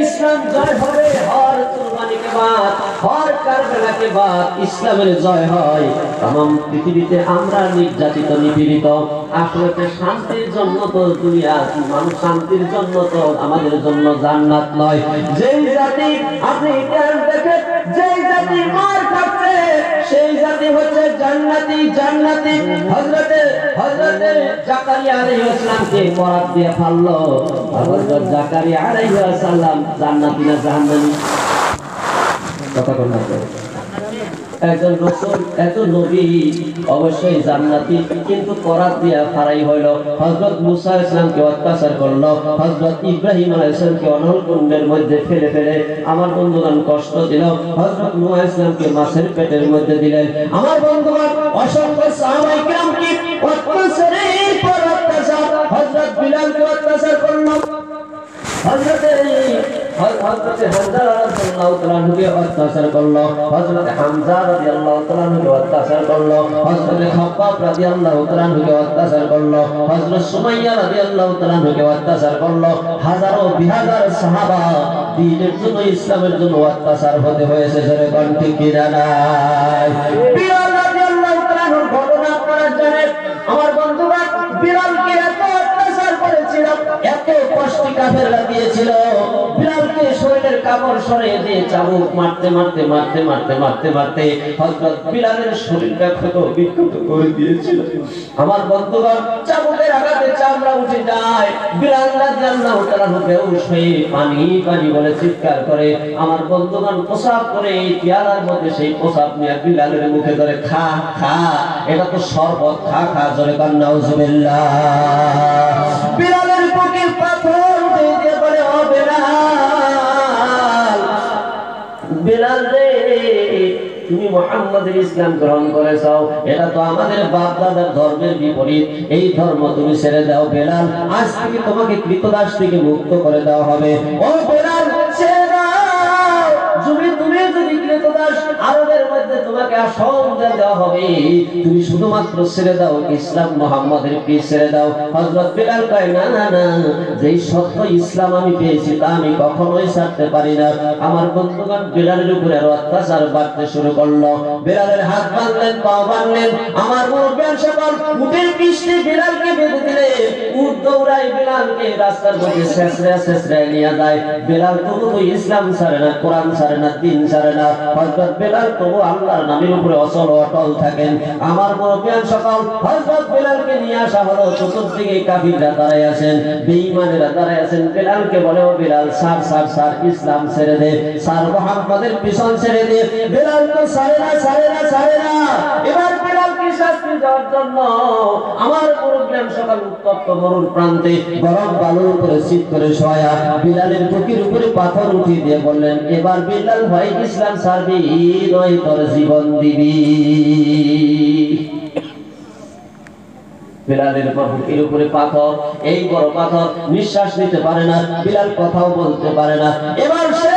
ইসলাম জয় হবে হর কুরবানিকে বাদ, হর কারবালাকে বাদ ইসলামের জয় হয়। तमाम পৃথিবীতে আমরা নির্যাতিত নিপীড়িত, আসলে শান্তির জন্য তো দুনিয়া, মানুষ শান্তির জন্য তো আমাদের জন্য জান্নাত নয়। যেই জাতি আপনি ইতিহাস দেখেন, যেই জাতি মার খাচ্ছে সেই জাতি হচ্ছে জান্নাতি। হযরতে জাকারিয়া আলাইহিস সালামকে বরাত দিয়ে ফেললো। হযরত জাকারিয়া আলাইহিস সালাম জান্নাতি না জাহান্নামী? কথা বলুন। একজন রাসূল, একজন নবী অবশ্যই জান্নাতি, কিন্তু বরাত দিয়া ফারাই হইল। হযরত মুসা আলাইহিস সালামকে অত্যাচার করলো, হযরত ইব্রাহিম আলাইহিস সালামকে অনল কুণ্ডের মধ্যে ফেলে আমার বন্ধুগণ কষ্ট দিল, হযরত নূহ আলাইহিস সালামকে মাছের পেটের মধ্যে দিলেন। আমার বন্ধুগণ অসংখ্য সাহাবায়ে কিরামকে অত্যাচারের পর অত্যাচার, হযরত বিলালকে অত্যাচার করলো, হযরতে হামজা রাদিয়াল্লাহু তাআলা আনহুকে অত্যাচার করলো, হযরতে হামজা রাদিয়াল্লাহু তাআলা আনহুকে অত্যাচার করলো, হযরতে খাব্বাব রাদিয়াল্লাহু তাআলা আনহুকে অত্যাচার করলো, হযরত সুমাইয়া রাদিয়াল্লাহু তাআলা আনহুকে অত্যাচার করলো। হাজারো বিহাজার সাহাবা দ্বীনের জন্য, ইসলামের জন্য অত্যাচার হতে হয়েছে। জোরে কোন ঠিক কি না? বিলাল রাদিয়াল্লাহু তাআলা আনহুর ঘটনা আপনারা জানেন। আমার বন্ধুরা, বিলালকে এত অত্যাচার করেছিল, এত কষ্ট কাফেররা দিয়েছিল, বিলালকে শরীরের কাপড় সরিয়ে দিয়ে চাবুক মারতে হযরত বিলালের শরীরটা ক্ষত বিক্ষত করে দিয়েছিল। আমার বন্ধুগণ, চাবুকের আঘাতে চামড়া উঠে যায়। বিলাল রাদিয়াল্লাহু তাআলা বেহুশ হয়ে পানি বলে চিৎকার করে। আমার বন্ধুগণ প্রসাব করে এই পেয়ালার মধ্যে সেই প্রসাব নিয়ে বিলালের মুখে ধরে খা, এটা তো শরবত, খা। জোরে কান নাউজুবিল্লাহ। বিলালের বুকে পাথর দিয়ে বলে, ও বিলাল রে, তুমি মুহাম্মাদের ইসলাম গ্রহণ করেছো, এটা তো আমাদের বাপ দাদার ধর্মের বিপরীত, এই ধর্ম তুমি ছেড়ে দাও বিলাল। আজ থেকে তোমাকে কৃতদাস থেকে মুক্ত করে দেওয়া হবে। ও বিলাল, ছেড়ে দাও। তুমি যদি কৃতদাস, আরবের মধ্যে তোমাকে আসন দেওয়া হবে, তুমি শুধুমাত্র ছেড়ে দাও ইসলাম মুহাম্মাদের পীর ছেড়ে দাও। হযরত বিলাল কয় না না না, যেই সত্য ইসলাম আমি পেয়েছি তা আমি কখনোই ছাড়তে পারি না। আমার বন্ধুগণ বিলালের উপরে আরো অত্যাচার বাড়তে শুরু করলো। বিলালের হাত বাঁধলেন, পা বাঁধলেন, আমার মুরব্বিয়ান সকল উটের পিঠে বিলালকে বেঁধে দিলে উট দৌড়ায় বিলালকে রাস্তার মধ্যে ছেঁচড়ে নিয়ে যায়। বিলাল তবু তো ইসলাম ছাড়ে না, কোরআন ছাড়ে না, দ্বীন ছাড়ে না। হযরত বিলাল তবু আল্লাহর নামের উপরে অচল অটল থাকেন। আমার মুরব্বিয়ান সকল হযরত বিলালকে নিয়ে আসা হলো, চতুর্দিকে কাফিররা দাঁড়ায় আছেন, বেঈমানেরা দাঁড়ায় আছেন। বিলালকে বলে, ও বিলাল সার সার সার, ইসলাম ছেড়ে দে, সার মুহাম্মাদের পিছন ছেড়ে দে। বিলাল তো ছাড়ে না, ছাড়ে না, ছাড়ে না। এবার বিলালকে শাস্তি দেওয়ার জন্য আমার মুরব্বিয়ান সকল উত্তপ্ত মরুর প্রান্তে গরম বালুর উপরে শীত করে শোয়া বিলালের বুকের উপরে পাথর উঠিয়ে দিয়ে বললেন, এবার বিলাল ভাই ইসলাম ছাড়বি নয় তোর জীবন দিবি। বিলালের বুকের উপরে পাথর, এই বড় পাথর, নিঃশ্বাস নিতে পারে না, বিলাল কথাও বলতে পারে না। এবার সে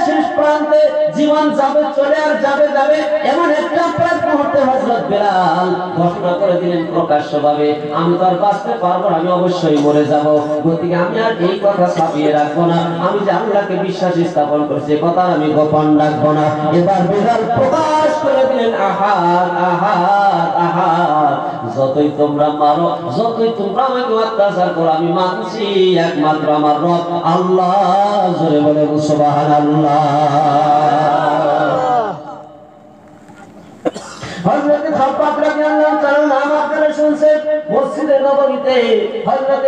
শেষ প্রান্তে জীবন যাবে, চলে আর যাবে যাবে এমন একটা প্রাণ মুহূর্তে হযরত বিলাল ঘোষণা করে দিলেন প্রকাশ্যভাবে, আমি তো আর বাঁচতে পারবো না, আমি অবশ্যই মরে যাব। গতিকে আমি আর এই কথা ছাপিয়ে রাখবো না, আমি যে আল্লাহকে বিশ্বাস স্থাপন করছি কথা আমি গোপন রাখবো না। এবার বিলাল প্রকাশ করে দিলেন, আহাদ আহাদ আহাদ, যতই তোমরা মারো, যতই তোমরা আমাকে অত্যাচার করো, আমি মানছি একমাত্র আমার রব আল্লাহ। জোরে বলে সুবহানাল্লাহ। হযরত খাব্বাব রাদিয়াল্লাহু তাআলা নাম আপনারা শুনছেন, মসজিদে নববীতে হযরত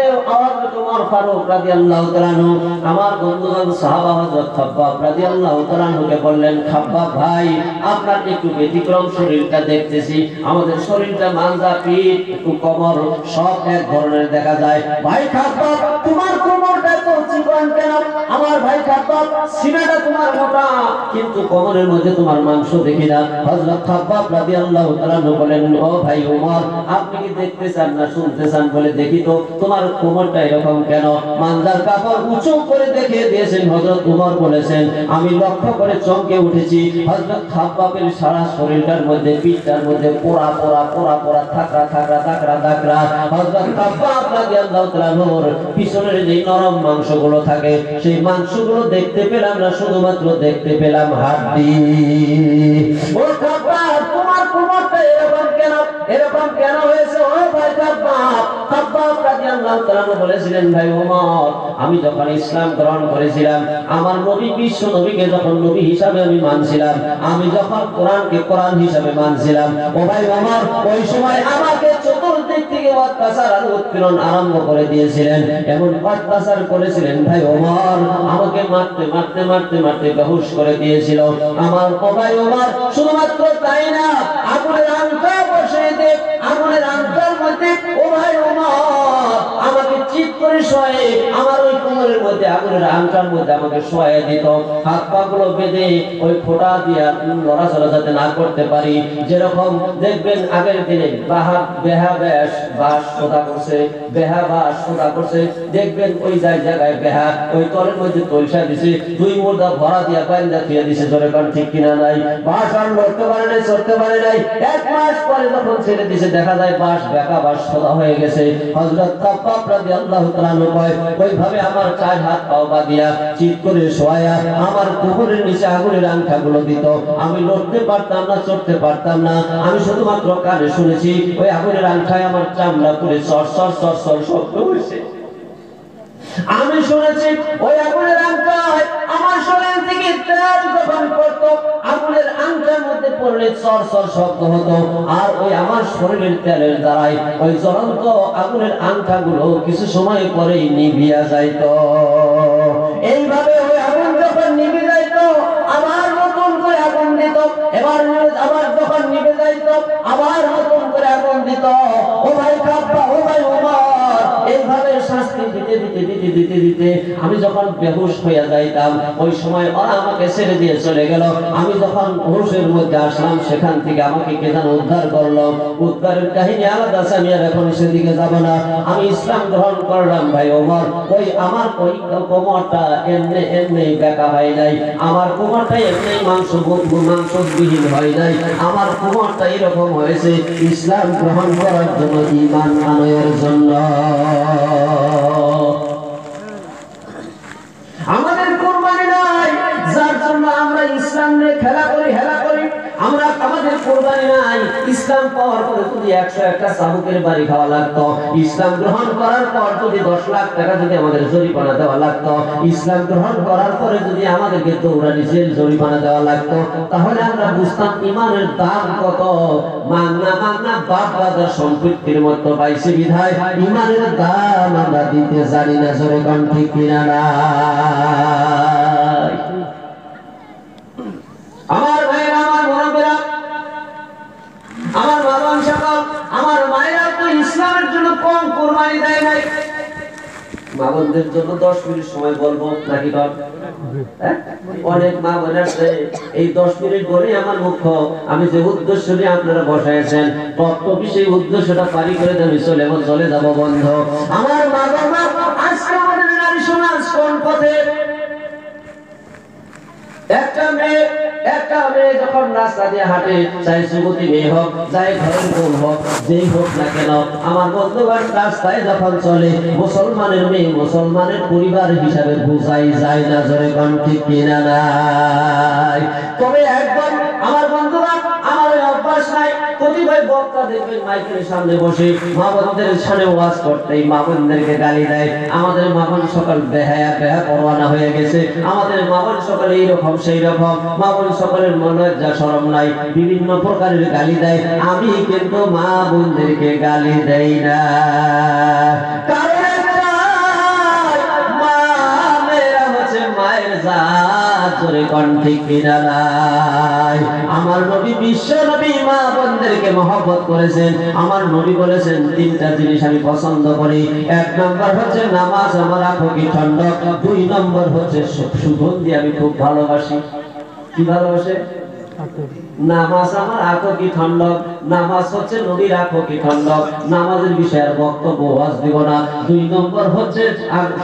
ওমর ফারুক রাদিয়াল্লাহু তাআলা আমার বন্ধুগণ সাহাবা হযরত খাব্বাব রাদিয়াল্লাহু তাআলাকে বললেন, খাব্বাব ভাই আপনার একটু ব্যতিক্রম শরীরটা দেখতেছি, আমাদের শরীরটা মানজা, পিঠ, কোমর সব এক ধরনের দেখা যায়। ভাই খাব্বাব তোমার কোমরটা তো চিকন কেন? আমার ভাই খাব্বাব সিনাটা তোমার মোটা, কিন্তু কোমরের মধ্যে তোমার মাংস দেখি না। হযরত খাব্বাব রাদিয়াল্লাহু তাআলা বলেন, ও ভাই ওমর আপনি কি দেখতে চান না শুনতে চান? বলে দেখি তো তোমার কোমরটা এরকম কেন? মানজার কাপড় উঁচু করে দেখিয়ে দিয়েছেন হযরত ওমর বলেছেন, আমি লক্ষ্য করে চমকে উঠেছি। হযরত খাব্বাবের সারা শরীরটার মধ্যে, পিঠটার মধ্যে পোড়া পোড়া পোড়া পোড়া থাকরা থাকরা থাকরা থাকরা। হযরত খাব্বাব রাদিয়াল্লাহু তাআলার পিছনের যে নরম মাংসগুলো থাকে সেই মাংসগুলো দেখতে পেলাম না, শুধুমাত্র দেখতে পেলাম হাড্ডি। ও খাব্বাব তোমার কোমরটা এরকম কেন, এরকম কেন হয়েছে? ও ভাই খাব্বাব, খাব্বাব রাদিয়াল্লাহু তাআলা বলেছিলেন, ভাই ওমর আমি যখন ইসলাম গ্রহণ করেছিলাম, আমার নবী বিশ্ব নবীকে যখন নবী হিসাবে আমি মানছিলাম, আমি যখন কোরআনকে কোরআন হিসাবে মানছিলাম, ও ভাই ওমর ওই সময় আমাকে চতুর্দিক থেকে অত্যাচার আর উৎপীড়ন আরম্ভ করে দিয়েছিলেন। এমন অত্যাচার করেছিলেন ভাই ওমর, আমাকে মারতে মারতে মারতে মারতে বেহুশ করে দিয়েছিল। আমার ও ভাই ওমর শুধুমাত্র তাই না, আগুনের আংটা বসিয়ে দে, আগুনের আংটার মধ্যে ও ভাই ওমর আমাকে চিৎ করে শোয়ে, আমার ওই কোমরের মধ্যে আগুনের আংটার মধ্যে আমাকে শোয়ে দিত, হাত পা গুলো বেঁধে ওই ফোঁটা দিয়ে লড়াচড়া যাতে না করতে পারি। যেরকম দেখবেন আগের দিনে বেহা ব্যাস বাস সোদা করছে, বেহা বাস সোদা করছে, দেখবেন ওই জায়গায় বেহা ওই তলের মধ্যে তৈসা দিছে, দুই মুর্দা ভরা দিয়া বাইন্দা থিয়া দিছে, জোরে কারণ ঠিক কিনা নাই? বাস আর লড়তে পারে নাই, চড়তে পারে নাই। এক মাস পরে যখন ছেড়ে দিছে দেখা যায় বাস বেকা বাস সোদা হয়ে গেছে। হযরত খাব্বাব রাদিয়াল্লাহু তাআলা কয়, ওইভাবে আমার চার হাত পাও বাঁধিয়া চিৎ করে শোয়া আমার কোমরের নিচে আগুনের আংটাগুলো দিত, আমি লড়তে পারতাম না, চড়তে পারতাম না। আমি শুধুমাত্র কানে শুনেছি ওই আগুনের আংটায় আমার চামড়া পুড়ে চর চর চর চর শব্দ হয়েছে। আমি শুনেছি ওই আগুনের আংটায় আমার শরীর থেকে তেল যখন পড়তো, আগুনের আংটার মধ্যে পড়লে চর চর শব্দ হতো, আর ওই আমার শরীরের তেলের দ্বারাই ওই জ্বলন্ত আগুনের আংটাগুলো কিছু সময় পরেই নিভিয়া যাইত। এইভাবে ওই আগুন যখন নিভে যাইত আবার নতুন করে আগুন দিত, এবার আবার যখন নিভে যাইত আবার নতুন করে আগুন দিত। ও ভাই খাব্বাব, ও ভাই ওমর এইভাবে শাস্তি দিত দিতে দিতে দিতে দিতে দিতে আমি যখন বেহুশ হয়ে যাইতাম, ওই সময় ওরা আমাকে ছেড়ে দিয়ে চলে গেল। আমি যখন হুশের মধ্যে আসলাম, সেখান থেকে আমাকে কে যেন উদ্ধার করলো। উদ্ধারের কাহিনী আলাদা, আমি আর এখন সেদিকে যাব না। আমি ইসলাম গ্রহণ করলাম ভাই ওমর। ওই আমার ওই কোমরটা এমনি এমনি বেঁকা হয় নাই, আমার কোমরটা এমনি মাংসবিহীন হয় নাই, আমার কোমরটা এরকম হয়েছে ইসলাম গ্রহণ করার জন্য, ঈমান আনয়নের জন্য। আমাদের কোরবানি নাই, যার জন্য আমরা ইসলাম নিয়ে খেলা করি হেলা করি। আমরা আমাদের কোরবানি নাই। ইসলাম পাওয়ার পরে যদি 101টা চাবুকের বাড়ি খাওয়া লাগতো, ইসলাম গ্রহণ করার পর যদি 10 লাখ টাকা যদি আমাদের জরিমানা দেওয়া লাগতো, ইসলাম গ্রহণ করার পরে যদি আমাদেরকে দৌড়ানি জেল জরিমানা দেওয়া লাগতো, তাহলে আমরা বুঝতাম ইমানের দাম কত। মাগনা মাগনা বাপ দাদার সম্পত্তির মতো পাইছি বিধায় ইমানের দাম আমরা দিতে জানি না। জোরে কোন ঠিক কিনা না? আমার ভাইরা, আমার মুরব্বিরা, আমার বাবান সকল, আমার মায়েরা তো ইসলামের জন্য কম কোরবানি দেয় নাই। মা বোনদের জন্য 10 মিনিট সময় বলবো নাকি? অনেক মা বোন আছে, এই 10 মিনিট পরে আমার মুখ্য আমি যে উদ্দেশ্য নিয়ে আপনারা বসাইছেন, তত্ত্ব সেই উদ্দেশ্যটা পারি করে আমি চলে যাব বন্ধ। আমার মা বাবা, আজকে আমাদের নারী সমাজ কোন পথে? একটা মেয়ে যখন রাস্তা দিয়ে হাঁটে, চাই যুবতী মেয়ে হোক, চাই ঘরের বউ হোক, যেই হোক না কেন, আমার বন্ধুবান রাস্তায় যখন চলে, মুসলমানের মেয়ে মুসলমানের পরিবার হিসাবে বুঝাই যায় না। জোরে কোন ঠিক কিনা নাই? তবে একবার আমার বন্ধুবান, আমার ওই অভ্যাস নাই, কতিপয় বক্তা দেখবেন মাইকের সামনে বসে মা বোনদের সামনে ওয়াজ করতেই মা বোনদেরকে গালি দেয়। আমাদের মা বোন সকাল বেহায়া পরোয়ানা হয়ে গেছে। আমাদের মা বোন সকালে এইরকম সেই রকম, মা বোন সকলের মনে যা শরম নাই, বিভিন্ন প্রকারের গালি দেয়। আমি কিন্তু মা বোনদেরকে গালি দেই না, কারণ মা মেয়েরা হচ্ছে মায়ের জাত। জোরে কোন ঠিক কিনা নাই? আমার নবী বিশ্ব নবী মা বোনদেরকে মহব্বত করেছেন। আমার নবী বলেছেন 3টা জিনিস আমি পছন্দ করি। 1 নম্বর হচ্ছে নামাজ আমার আঁখি ঠান্ডক, 2 নম্বর হচ্ছে সুগন্ধি আমি খুব ভালোবাসি। কি ভালোবাসে? নামাজ আমার আঁখি ঠান্ডক, নামাজ হচ্ছে নবীর আঁখি ঠান্ডক। নামাজের বিষয়ে বক্তব্য ওয়াজ দিব না। 2 নম্বর হচ্ছে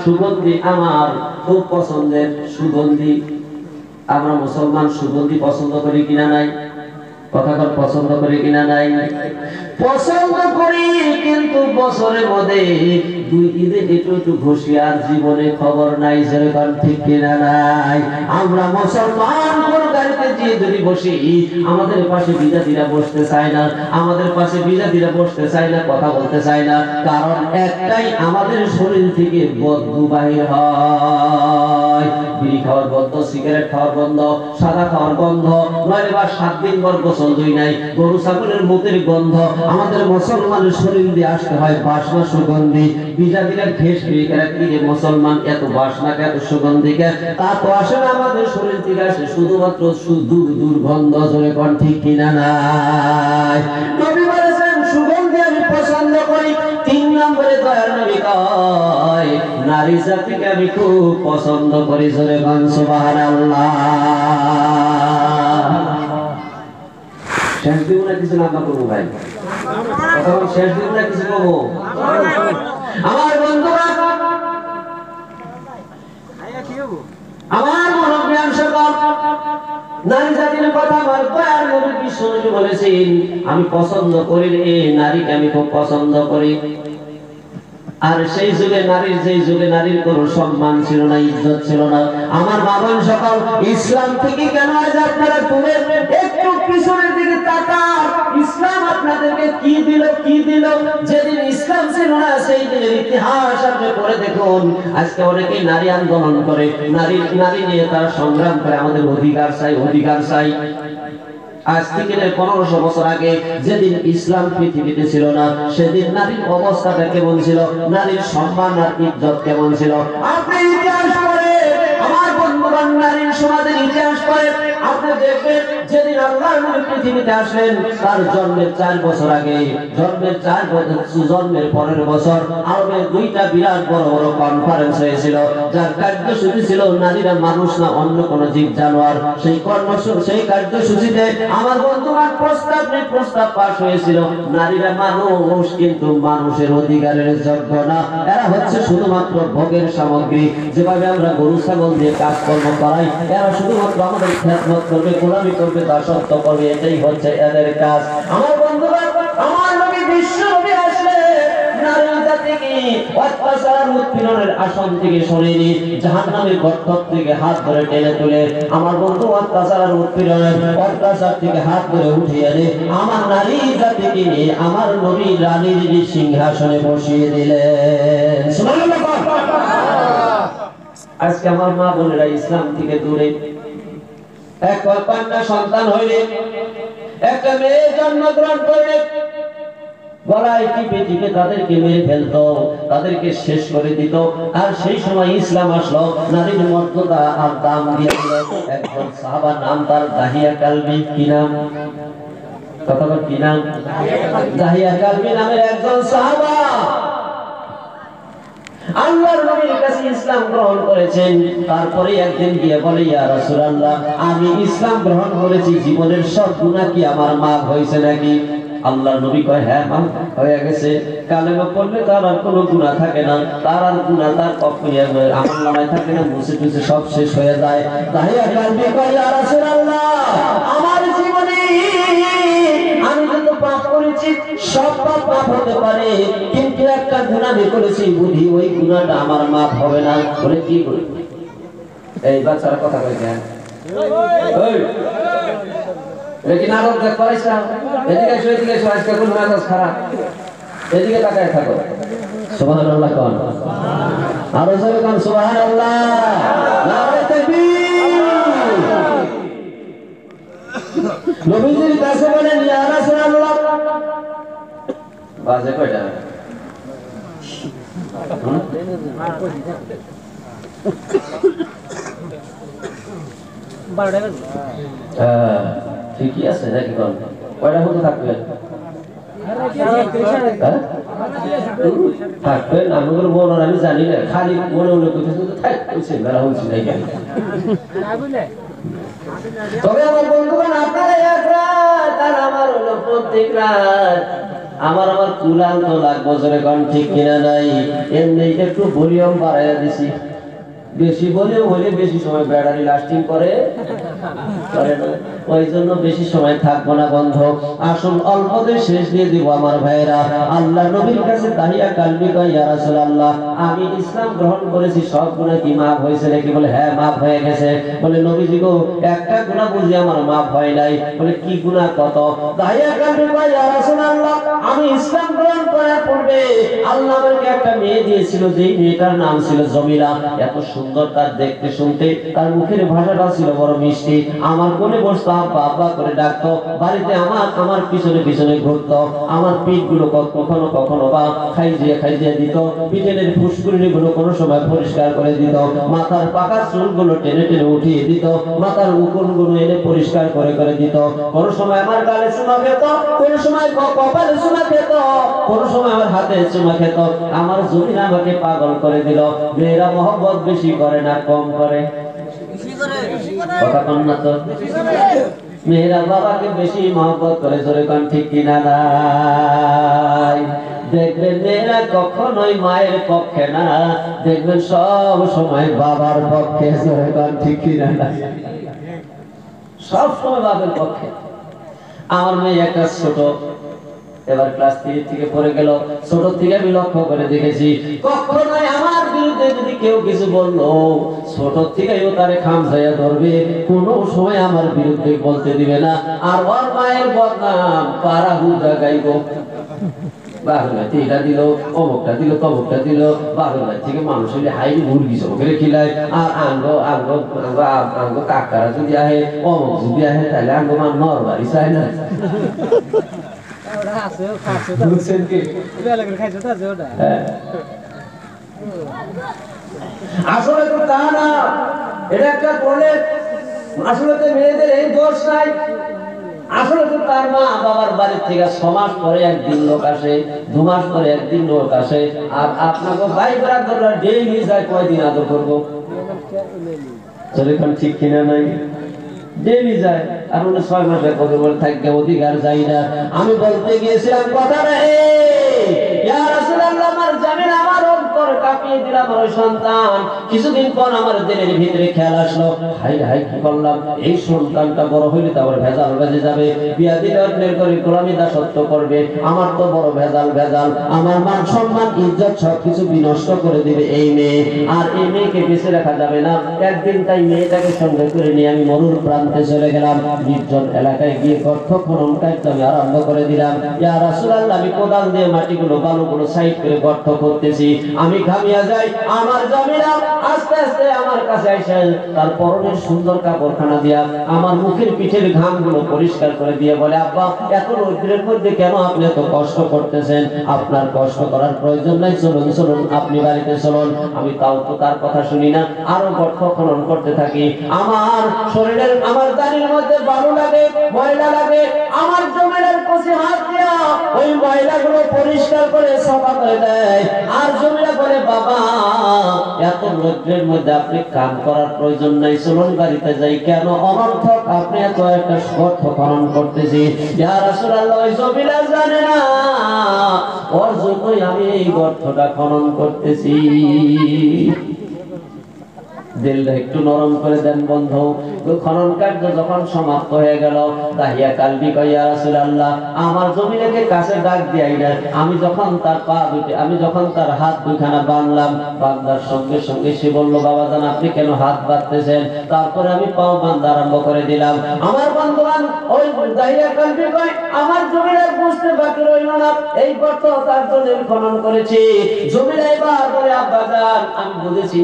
সুগন্ধি আমার খুব পছন্দের সুগন্ধি। আমরা মুসলমান সুগন্ধি পছন্দ করি কিনা নাই? কথা কর, পছন্দ করি কিনা নাই? পছন্দ করি, কিন্তু বছরের মধ্যে 2 ঈদে একটু ঘুষি, আর জীবনে খবর নাই। যেরকম ঠিক কিনা নাই? আমরা মুসলমান কোন গাড়িতে যে যদি বসি, আমাদের পাশে বিজাতিরা বসতে চায় না, আমাদের পাশে বিজাতিরা বসতে চায় না, কথা বলতে চায় না। কারণ একটাই, আমাদের শরীর থেকে বদবু বাহির হয়। বিড়ি খাওয়ার বন্ধ, সিগারেট খাওয়ার বন্ধ, সাদা খাওয়ার বন্ধ, নয় বা 7 দিন পর গোসল দুই নাই, গরু ছাগলের মুতের গন্ধ আমাদের মুসলমানের শরীর দিয়ে আসতে হয় বাসনা সুগন্ধি। বিজাতিরা ঘেস পেয়ে গেলে কি রে মুসলমান এত বাসনা এত সুগন্ধি কে? তা তো আসে না, আমাদের শরীর থেকে আসে শুধুমাত্র দুর্গন্ধ। জোরে কোন ঠিক কিনা নাই? নবী বলেছেন সুগন্ধি আমি পছন্দ করি। 3 নম্বরে দয়ার নবী কয় নারী জাতিকে আমি খুব পছন্দ করি। জোরে কোন সুবহানাল্লাহ। শেষ দিব না কিছু, না করবো ভাই? শেষ দিব না কিছু করবো? আমার বন্ধুরা, আমার মুরব্বিয়ান সকল, নারী জাতির কথা আমার দয়ার নবী বিশ্বনবী বলেছেন আমি পছন্দ করি এই নারীকে আমি খুব পছন্দ করি। আর সেই যুগে নারীর, যেই যুগে নারীর কোনো সম্মান ছিল না, ইজ্জত ছিল না। আমার বাবান সকল, ইসলাম থেকে কেন আজ আপনারা তুমি একটু পিছনের দিকে তাকান, ইসলাম আপনাদেরকে কি দিল, কি দিল? যেদিন ইসলাম ছিল না সেই দিনের ইতিহাস আপনি পড়ে দেখুন। আজকে অনেকেই নারী আন্দোলন করে, নারী নিয়ে তারা সংগ্রাম করে, আমাদের অধিকার চাই, অধিকার চাই। আজ থেকে 1500 বছর আগে যেদিন ইসলাম পৃথিবীতে ছিল না, সেদিন নারীর অবস্থাটা কেমন ছিল, নারীর সম্মান আর ইজ্জত কেমন ছিল? আপনি ইতিহাস পড়ে, আমার বন্ধুবান নারীর সমাজের ইতিহাস পড়ে, আপনি দেখবেন যেদিন আল্লাহ নবী পৃথিবীতে আসলেন তার জন্মের 4 বছর আগে, জন্মের পরের বছর আরবে 2টা বিরাট বড় বড় কনফারেন্স হয়েছিল, যার কার্যসূচি ছিল নারীরা মানুষ না অন্য কোন জীব জানোয়ার। সেই কার্যসূচিতে আমার বন্ধুগণ প্রস্তাব পাশ হয়েছিল, নারীরা মানুষ কিন্তু মানুষের অধিকারের যোগ্য না, এরা হচ্ছে শুধুমাত্র ভোগের সামগ্রী। যেভাবে আমরা গরু ছাগল দিয়ে কাজকর্ম করাই, এরা শুধুমাত্র আমাদের খেদমত করবে, গোলামি করবে, দাসত্ব করবে, এটাই হচ্ছে এদের কাজ। আমার বন্ধুগণ, আমার নবী বিশ্ব নবী আসলে নারী জাতিকে অত্যাচার উৎপীড়নের আসন থেকে সরিয়ে জাহান্নামের গর্ত থেকে হাত ধরে টেনে তুলে আমার বন্ধু অত্যাচার থেকে হাত ধরে উঠিয়ে এনে আমার নারী জাতিকে নিয়ে আমার নবী রানীর সিংহাসনে বসিয়ে দিলেন। সুবহানাল্লাহ। আজকে আমার মা বোনেরা ইসলাম থেকে দূরে, এক কন্যা সন্তান হইলে, একটা মেয়ে জন্মগ্রহণ করলে গলায় টিপে টিপে তাদেরকে মেরে ফেলতো, তাদেরকে শেষ করে দিত। আর সেই সময় ইসলাম আসলো, নারীর মর্যাদা আর দাম দিয়ে দিল। একজন সাহাবা, নাম তার দাহিয়া কালবি। কি নাম? কথা বল, কি নাম? দাহিয়া কালবি নামের একজন সাহাবা আল্লাহর নবীর কাছে ইসলাম গ্রহণ করেছেন। তারপরে একদিন গিয়ে বলে, ইয়া রাসূলুল্লাহ, আমি ইসলাম গ্রহণ করেছি, জীবনের সব গুনাহ কি আমার মাফ হয়েছে নাকি? আল্লাহর নবী কয়, হ্যাঁ মাফ হয়ে গেছে। কালেমা পড়লে তার আর কোনো গুনাহ থাকে না, তার আর গুনাহ তার কখনোই আমলনামায় থাকে না, মুছে টুছে সব শেষ হয়ে যায়। দাহিয়া কালবি কয়, ইয়া রাসূলুল্লাহ, আমার জীবনে আমি যত পাপ করেছি সব পাপ মাফ হতে পারে, কিন্তু একটা গুনাহ আমি করেছি, বুঝি ওই গুনাহটা আমার মাফ হবে না। বলে, কি বলে? এই বাচ্চারা কথা কয় কেন? ওই লেকিন আরব দেখ করাইছ না, এদিকে এসো, এদিকে এসো, আজকে কোন মেজাজ খারাপ, এদিকে তাকায় থাকো। সুবহানাল্লাহ কোন? আরো জোরে কোন সুবহানাল্লাহ। নারে তাকবীর। নবীজির কাছে বলেন, ইয়া রাসূলুল্লাহ, বাজে কয়টা? ঠিকই আছে নাকি? কয়টা মতো থাকবেন? থাকবেন আমাদের বলার আমি জানি না, খালি মনে মনে করতেছে থাকছে, বেলা হচ্ছে না কেন। তবে আমার বন্ধুগণ, আপনারা এক রাত আর আমার হলো প্রত্যেক রাত আমার কুলান্ত লাগবো, জোরে কোন ঠিক কিনা নাই? এমনি একটু ভলিউম বাড়াইয়া দিছি, বেশি ভলিউম হইলে বেশি সময় ব্যাটারি লাস্টিং করে না, ওই জন্য বেশি সময় থাকবো না বন্ধ। আসুন অল্পতে শেষ দিয়ে দিব আমার ভাইরা। আল্লাহ নবীর কাছে দাহিয়া কালবি কয়, ইয়া রাসূলুল্লাহ, আমি ইসলাম গ্রহণ করেছি, সব গুনাহ কি মাফ হয়েছে নাকি? বলে, হ্যাঁ মাফ হয়ে গেছে। বলে, নবীজি গো, একটা গুনাহ বুঝি আমার মাফ হয় নাই। বলে, কি গুনাহ কত? দাহিয়া কালবি কয়, ইয়া রাসূলুল্লাহ, আমি ইসলাম গ্রহণ করার পূর্বে আল্লাহ আমাকে একটা মেয়ে দিয়েছিল, যেই মেয়েটার নাম ছিল জমিলা। এত সুন্দর তার দেখতে শুনতে, তার মুখের ভাষাটা ছিল বড় মিষ্টি। আমার কোলে বসতো, বাবা করে ডাকতো, বাড়িতে আমার পিছনে পিছনে ঘুরতো, আমার পিঠ গুলো কখনো কখনো বা খাইজিয়া দিত, পিছনের ফুসকুড়ি গুলো কোনো সময় পরিষ্কার করে দিত, মাথার পাকা চুল গুলো টেনে টেনে উঠিয়ে দিত, মাথার উকুন গুলো এনে পরিষ্কার করে করে দিত। কোন সময় আমার গালে চুমা খেত, কোন সময় কপালে চুমা খেত, কোন সময় আমার হাতে চুমা খেত। আমার জমিন আমাকে পাগল করে দিল। মেয়েরা মহব্বত বেশি করে না কম করে? কথা কন না তো। মেয়েরা বাবাকে বেশি মহব্বত করে, জোরে কোন ঠিক কিনা নাই? দেখবেন মেয়েরা কখনোই মায়ের পক্ষে না, দেখবেন সব সময় বাবার পক্ষে, জোরে কোন ঠিক কিনা নাই? সব সময় বাবার পক্ষে। আমার মেয়ে একটা ছোট, এবার ক্লাস 3 থেকে পড়ে গেল, ছোট থেকে আমি লক্ষ্য করে দেখেছি, কখনোই আমার বিরুদ্ধে যদি কেউ কিছু বললো, ছোট থেকেও তারে খামচাইয়া ধরবে, কোনো সময় আমার বিরুদ্ধে বলতে দিবে না। আর ওর মায়ের বদনাম পাড়া হুদা গাইব, বাংলাতে এটা দিল, অমুকটা দিল, তমুকটা দিল, বাংলা থেকে মানুষ হলে হাইলি মুরগি চমকে খিলায়। আর আঙ্গ কাকারা যদি আহে, অমুক যদি আহে, তাহলে আঙ্গ মান নরবারি চায় না। আসলে তো তা না, এটা একটা প্রলেপ। আসলে তো মেয়েদের এই দোষ নাই, আসলে তো তার মা বাবার বাড়ি থেকে 6 মাস পরে একদিন লোক আসে, 2 মাস পরে একদিন লোক আসে, আর আপনাকে ভাই ব্রাদাররা ডেইলি যায় কয়দিন আদর করবো? সেরকম ঠিক কিনা নাই? ডেইলি যায়, আর 6 মাসে কত বলে থাকবে অধিকার যাই না। আমি বলতে গিয়েছিলাম কথা রে ইয়া রাসূলুল্লাহ, আমার জামিন আমার অন্তর কাঁপিয়ে দিল আমার সন্তান। কিছুদিন পর আমার দিলের ভিতরে খেয়াল আসলো, হাই হাই কি করলাম, এই সন্তানটা বড় হইলে তো আবার ভেজাল বেজে যাবে, বিয়া দিলে অন্যের করে গোলামি দাসত্ব করবে, আমার তো বড় ভেজাল ভেজাল, আমার মান সম্মান ইজ্জত সবকিছু বিনষ্ট করে দিবে এই মেয়ে, আর এই মেয়েকে বেঁচে রাখা যাবে না। একদিন তাই মেয়েটাকে সঙ্গে করে নিয়ে আমি মরুর প্রান্তে চলে গেলাম, নির্জন এলাকায় গিয়ে গর্ত খনন কাজ আমি আরম্ভ করে দিলাম। ইয়া রাসূলুল্লাহ, আমি কোদাল দিয়ে মাটিগুলো বালুগুলো সাইড করে গর্ত করতেছি, আমি ঘামিয়া যাই। আমার জমিরা আস্তে আস্তে আমার কাছে এসে তার পরনের সুন্দর কাপড়খানা দিয়া আমার মুখের পিঠের ঘামগুলো পরিষ্কার করে দিয়ে বলে, আব্বা এত রৌদ্রের মধ্যে কেন আপনি এত কষ্ট করতেছেন? আপনার কষ্ট করার প্রয়োজন নাই, চলুন চলুন আপনি বাড়িতে চলুন। আমি তাও তো তার কথা শুনি না, আরো গর্ত খনন করতে থাকি। আমার শরীরের আমার দাড়ির মধ্যে বালু লাগে, ময়লা লাগে, আমার জমিনের কষে হাত দিয়া ওই ময়লাগুলো পরিষ্কার করে সাফা করে দেয়। আর জমিরা বলে, বাবা এত রৌদ্রের মধ্যে আপনি কাম করার প্রয়োজন নাই, চলুন বাড়িতে যাই। কেন অনর্থক আপনি এত একটা গর্ত খনন করতেছি? ইয়া রাসূলুল্লাহ, ওই জমিরা জানে না ওর জন্যই আমি এই গর্তটা খনন করতেছি। দিলটা একটু নরম করে দেন বন্ধু। খনন কার্য যখন সমাপ্ত হয়ে গেল, তাহিয়া কালবি কয়, ইয়া রাসূলুল্লাহ, আমার জমিনকে কাছে ডাক দিয়াই না, আমি যখন তার পা দুটি, আমি যখন তার হাত দুখানা বাঁধলাম, বাঁধার সঙ্গে সঙ্গে সে বলল, বাবা জান আপনি কেন হাত বাঁধতেছেন? তারপরে আমি পাও বাঁধা আরম্ভ করে দিলাম। আমার বন্ধুবান ওই দাহিয়া কালবি কয়, আমার জমিনের বুঝতে বাকি রইল না, এই গর্ত তার জন্য খনন করেছি। জমিরা এবার বলে, আব্বা জান আমি বুঝেছি,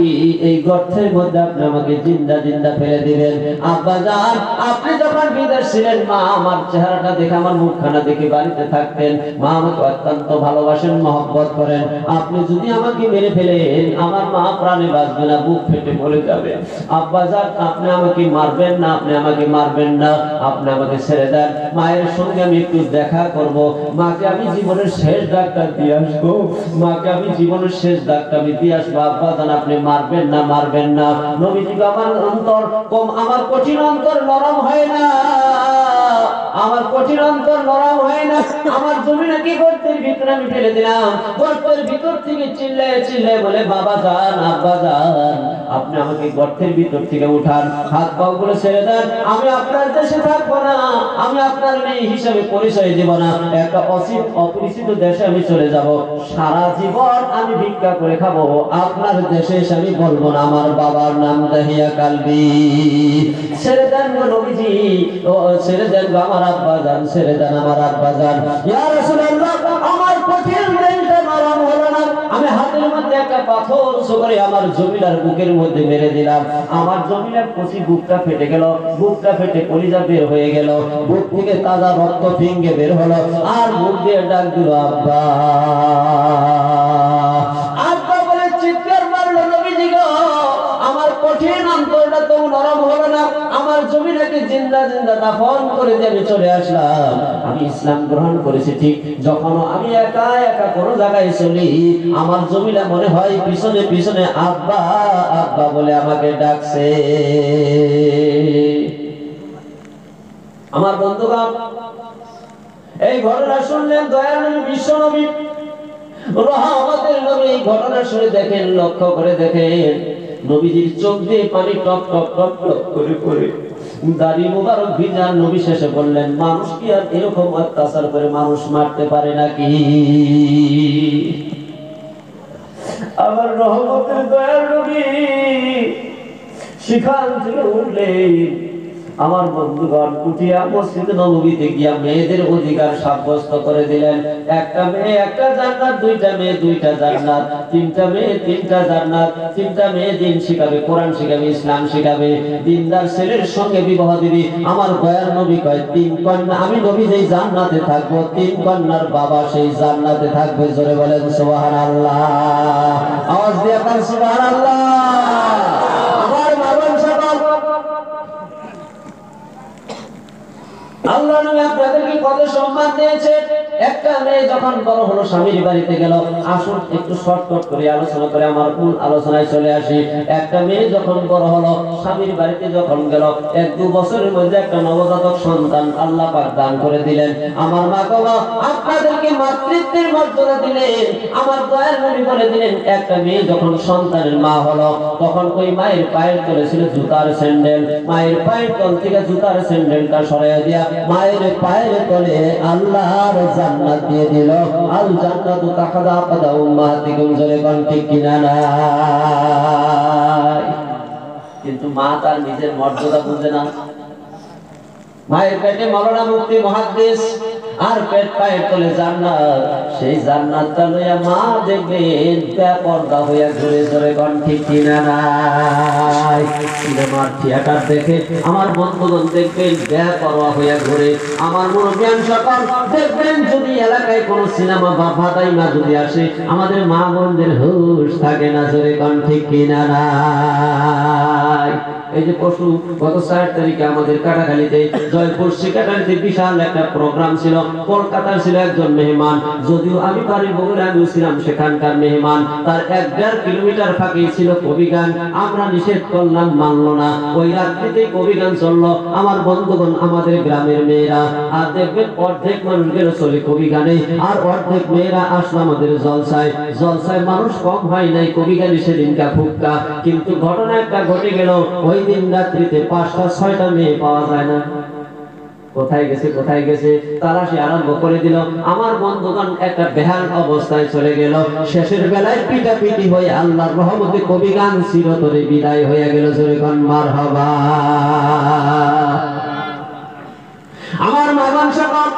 এই গর্তের মধ্যে আপনি আমাকে জিন্দা জিন্দা ফেলে দিবেন। আব্বা জান আপনি যখন বিদেশ ছিলেন, মা আমার চেহারাটা দেখে, আমার মুখখানা দেখে বাড়িতে থাকতেন, মা আমাকে অত্যন্ত ভালোবাসেন, মহব্বত করেন। আপনি যদি আমাকে মেরে ফেলেন, আমার মা প্রাণে বাঁচবে না, বুক ফেটে মরে যাবে। আব্বা জান আপনি আমাকে মারবেন না, আপনি আমাকে মারবেন না, আপনি আমাকে ছেড়ে দেন, মায়ের সঙ্গে আমি একটু দেখা করব, মাকে আমি জীবনের শেষ ডাক্তার দিয়ে আসবো, মাকে আমি জীবনের শেষ ডাক্তার আমি দিয়ে আসবো। আব্বা জান আপনি মারবেন না, মারবেন না। নবীজি আমার অন্তর কম, আমার কঠিন অন্তর নরম হয় না, আমার কঠিন অন্তর নরম হয় না। আমার জমিনে কি গর্তের ভিতরে আমি ফেলে দিলাম, গর্তের ভিতর থেকে চিল্লায় চিল্লায় বলে, বাবা জান আব্বা জান আপনি আমাকে গর্তের ভিতর থেকে উঠান, হাত পাও গুলো ছেড়ে দেন, আমি আপনার দেশে থাকবো না, আমি আপনার মেয়ে হিসাবে পরিচয় দেব না, একটা অপরিচিত দেশে আমি চলে যাব, সারা জীবন আমি ভিক্ষা করে খাবো, আপনার দেশে এসে আমি বলবো না আমার বাবার নাম দাহিয়া কালবি। ছেড়ে দেন নবীজি, ও ছেড়ে দেন আমার আব্বা জান, ছেড়ে দেন আমার আব্বা জান। ইয়া রাসূলুল্লাহ, আমার কঠিন দিলটা নরম হলো না, আমি হাতের মধ্যে একটা পাথর করে আমার জমিলার বুকের মধ্যে মেরে দিলাম। আমার জমিলার কচি বুকটা ফেটে গেল, বুকটা ফেটে কলিজা বের হয়ে গেল, বুক থেকে তাজা রক্ত ফিঙ্গে বের হলো, আর মুখ দিয়ে ডাক দিল, আব্বা আব্বা বলে চিৎকার মারলো। নবীজি গো, আমার কঠিন অন্তরটা তো নরম হলো না, আমার জমিটাকে জিন্দা জিন্দা দাফন করে দিয়ে আমি চলে আসলাম। আমি ইসলাম গ্রহণ করেছি ঠিক, যখন আমি একা একা কোনো জায়গায় চলি, আমার জমিটা মনে হয় পিছনে পিছনে আব্বা আব্বা বলে আমাকে ডাকছে। আমার বন্ধুগণ, এই ঘটনা শুনলেন দয়ার নবী বিশ্ব নবী রহমতের নবী, এই ঘটনা শুনে দেখেন, লক্ষ্য করে দেখেন, নবীজির চোখ দিয়ে পানি টপ টপ টপ টপ করে পড়ে, দাড়ি মোবারক ভিজা। নবী শেষে বললেন, মানুষ কি আর এরকম অত্যাচার করে মানুষ মারতে পারে নাকি? আমার রহমতের দয়ার নবী সেখান থেকে উঠলেন। আমার বন্ধুগণ, কুটিয়া মসজিদ নববীতে গিয়া মেয়েদের অধিকার সাব্যস্ত করে দিলেন। একটা মেয়ে একটা জান্নাত, দুইটা মেয়ে দুইটা জান্নাত, তিনটা মেয়ে তিনটা জান্নাত, তিনটা মেয়ে দিন শিখাবে, কোরআন শিখাবে, ইসলাম শিখাবে, দিনদার ছেলের সঙ্গে বিবাহ দিবি। আমার দয়ার নবী কয়, 3 কন্যা, আমি নবী যেই জান্নাতে থাকবো, 3 কন্যার বাবা সেই জান্নাতে থাকবে। জোরে বলেন সুবহানাল্লাহ, আওয়াজ দিয়ে বলেন সুবহানাল্লাহ। আমার বাবা সকল আল্লাহ নবী আপনাদেরকে কত সম্মান দিয়েছে। একটা মেয়ে যখন বড় হলো স্বামীর বাড়িতে গেল, আসুন একটু শর্টকাট করে আলোচনা করে আমার মূল আলোচনায় চলে আসি। একটা মেয়ে যখন বড় হলো, স্বামীর বাড়িতে যখন গেল, 1-2 বছরের মধ্যে একটা নবজাতক সন্তান আল্লাহ পাক দান করে দিলেন। আমার মা বাবা আপনাদেরকে মাতৃত্বের মর্যাদা দিলেন। আমার দয়ার নবী বলে দিলেন, একটা মেয়ে যখন সন্তানের মা হলো, তখন ওই মায়ের পায়ের তলে ছিল জুতার স্যান্ডেল। মায়ের পায়ের তল থেকে জুতার স্যান্ডেলটা সরাইয়া দিয়া মায়ের পায়ের তলে আল্লাহর জান্নাত দিয়ে দিল। আল জান্নাতু তাহতা আকদাম উম্মাতিকুম, জোরে কোন ঠিক কিনা না? কিন্তু মা তার নিজের মর্যাদা বুঝে না। মায়ের পেটে মাওলানা মুফতি মুহাদ্দিস, আর পেট পায়ের তলে জান্নাত। সেই জান্নাতটা লইয়া মা দেখবেন বেপরদা হইয়া ঘুরে ঘুরে কোন ঠিক কিনা নাই। সিনেমার থিয়েটার দেখে আমার বন্ধুগণ দেখবেন বেপরোয়া হইয়া ঘুরে। আমার মুরব্বিয়ান সকল দেখবেন, যদি এলাকায় কোনো সিনেমা বা বাদাইমা যদি আসে, আমাদের মা বোনদের হুঁশ থাকে না, জোরে কোন ঠিক কিনা নাই। এই যে পশু গত 4 তারিখে আমাদের কাটাখালীতে জয়পুর শিকাটারিতে বিশাল একটা প্রোগ্রাম ছিল। কলকাতার ছিল একজন মেহমান, যদিও আমি বাড়ির বগুড়া, আমি ছিলাম সেখানকার মেহমান। তার 1.5 কিলোমিটার ফাঁকে ছিল কবিগান। আমরা নিষেধ করলাম, মানলো না। ওই রাত্রিতেই কবিগান চললো। আমার বন্ধুগণ, আমাদের গ্রামের মেয়েরা, আর দেখবেন অর্ধেক মানুষ গেল চলে কবিগানে, আর অর্ধেক মেয়েরা আসলো আমাদের জলসায়। জলসায় মানুষ কম হয় নাই, কবিগানে সেদিনকা ফুক্কা। কিন্তু ঘটনা একটা ঘটে গেল, ওই দিন রাত্রিতে 5টা-6টা মেয়ে পাওয়া যায় না। কোথায় গেছে কোথায় গেছে তালাশি আরম্ভ করে দিল। আমার বন্ধুগণ একটা বেহাল অবস্থায় চলে গেল। শেষের বেলায় পিটাপিটি হয়ে আল্লাহর রহমতে কবিগান চিরতরে বিদায় হয়ে গেল। জোরে কোন মারহাবা। আমার মাবান সকল,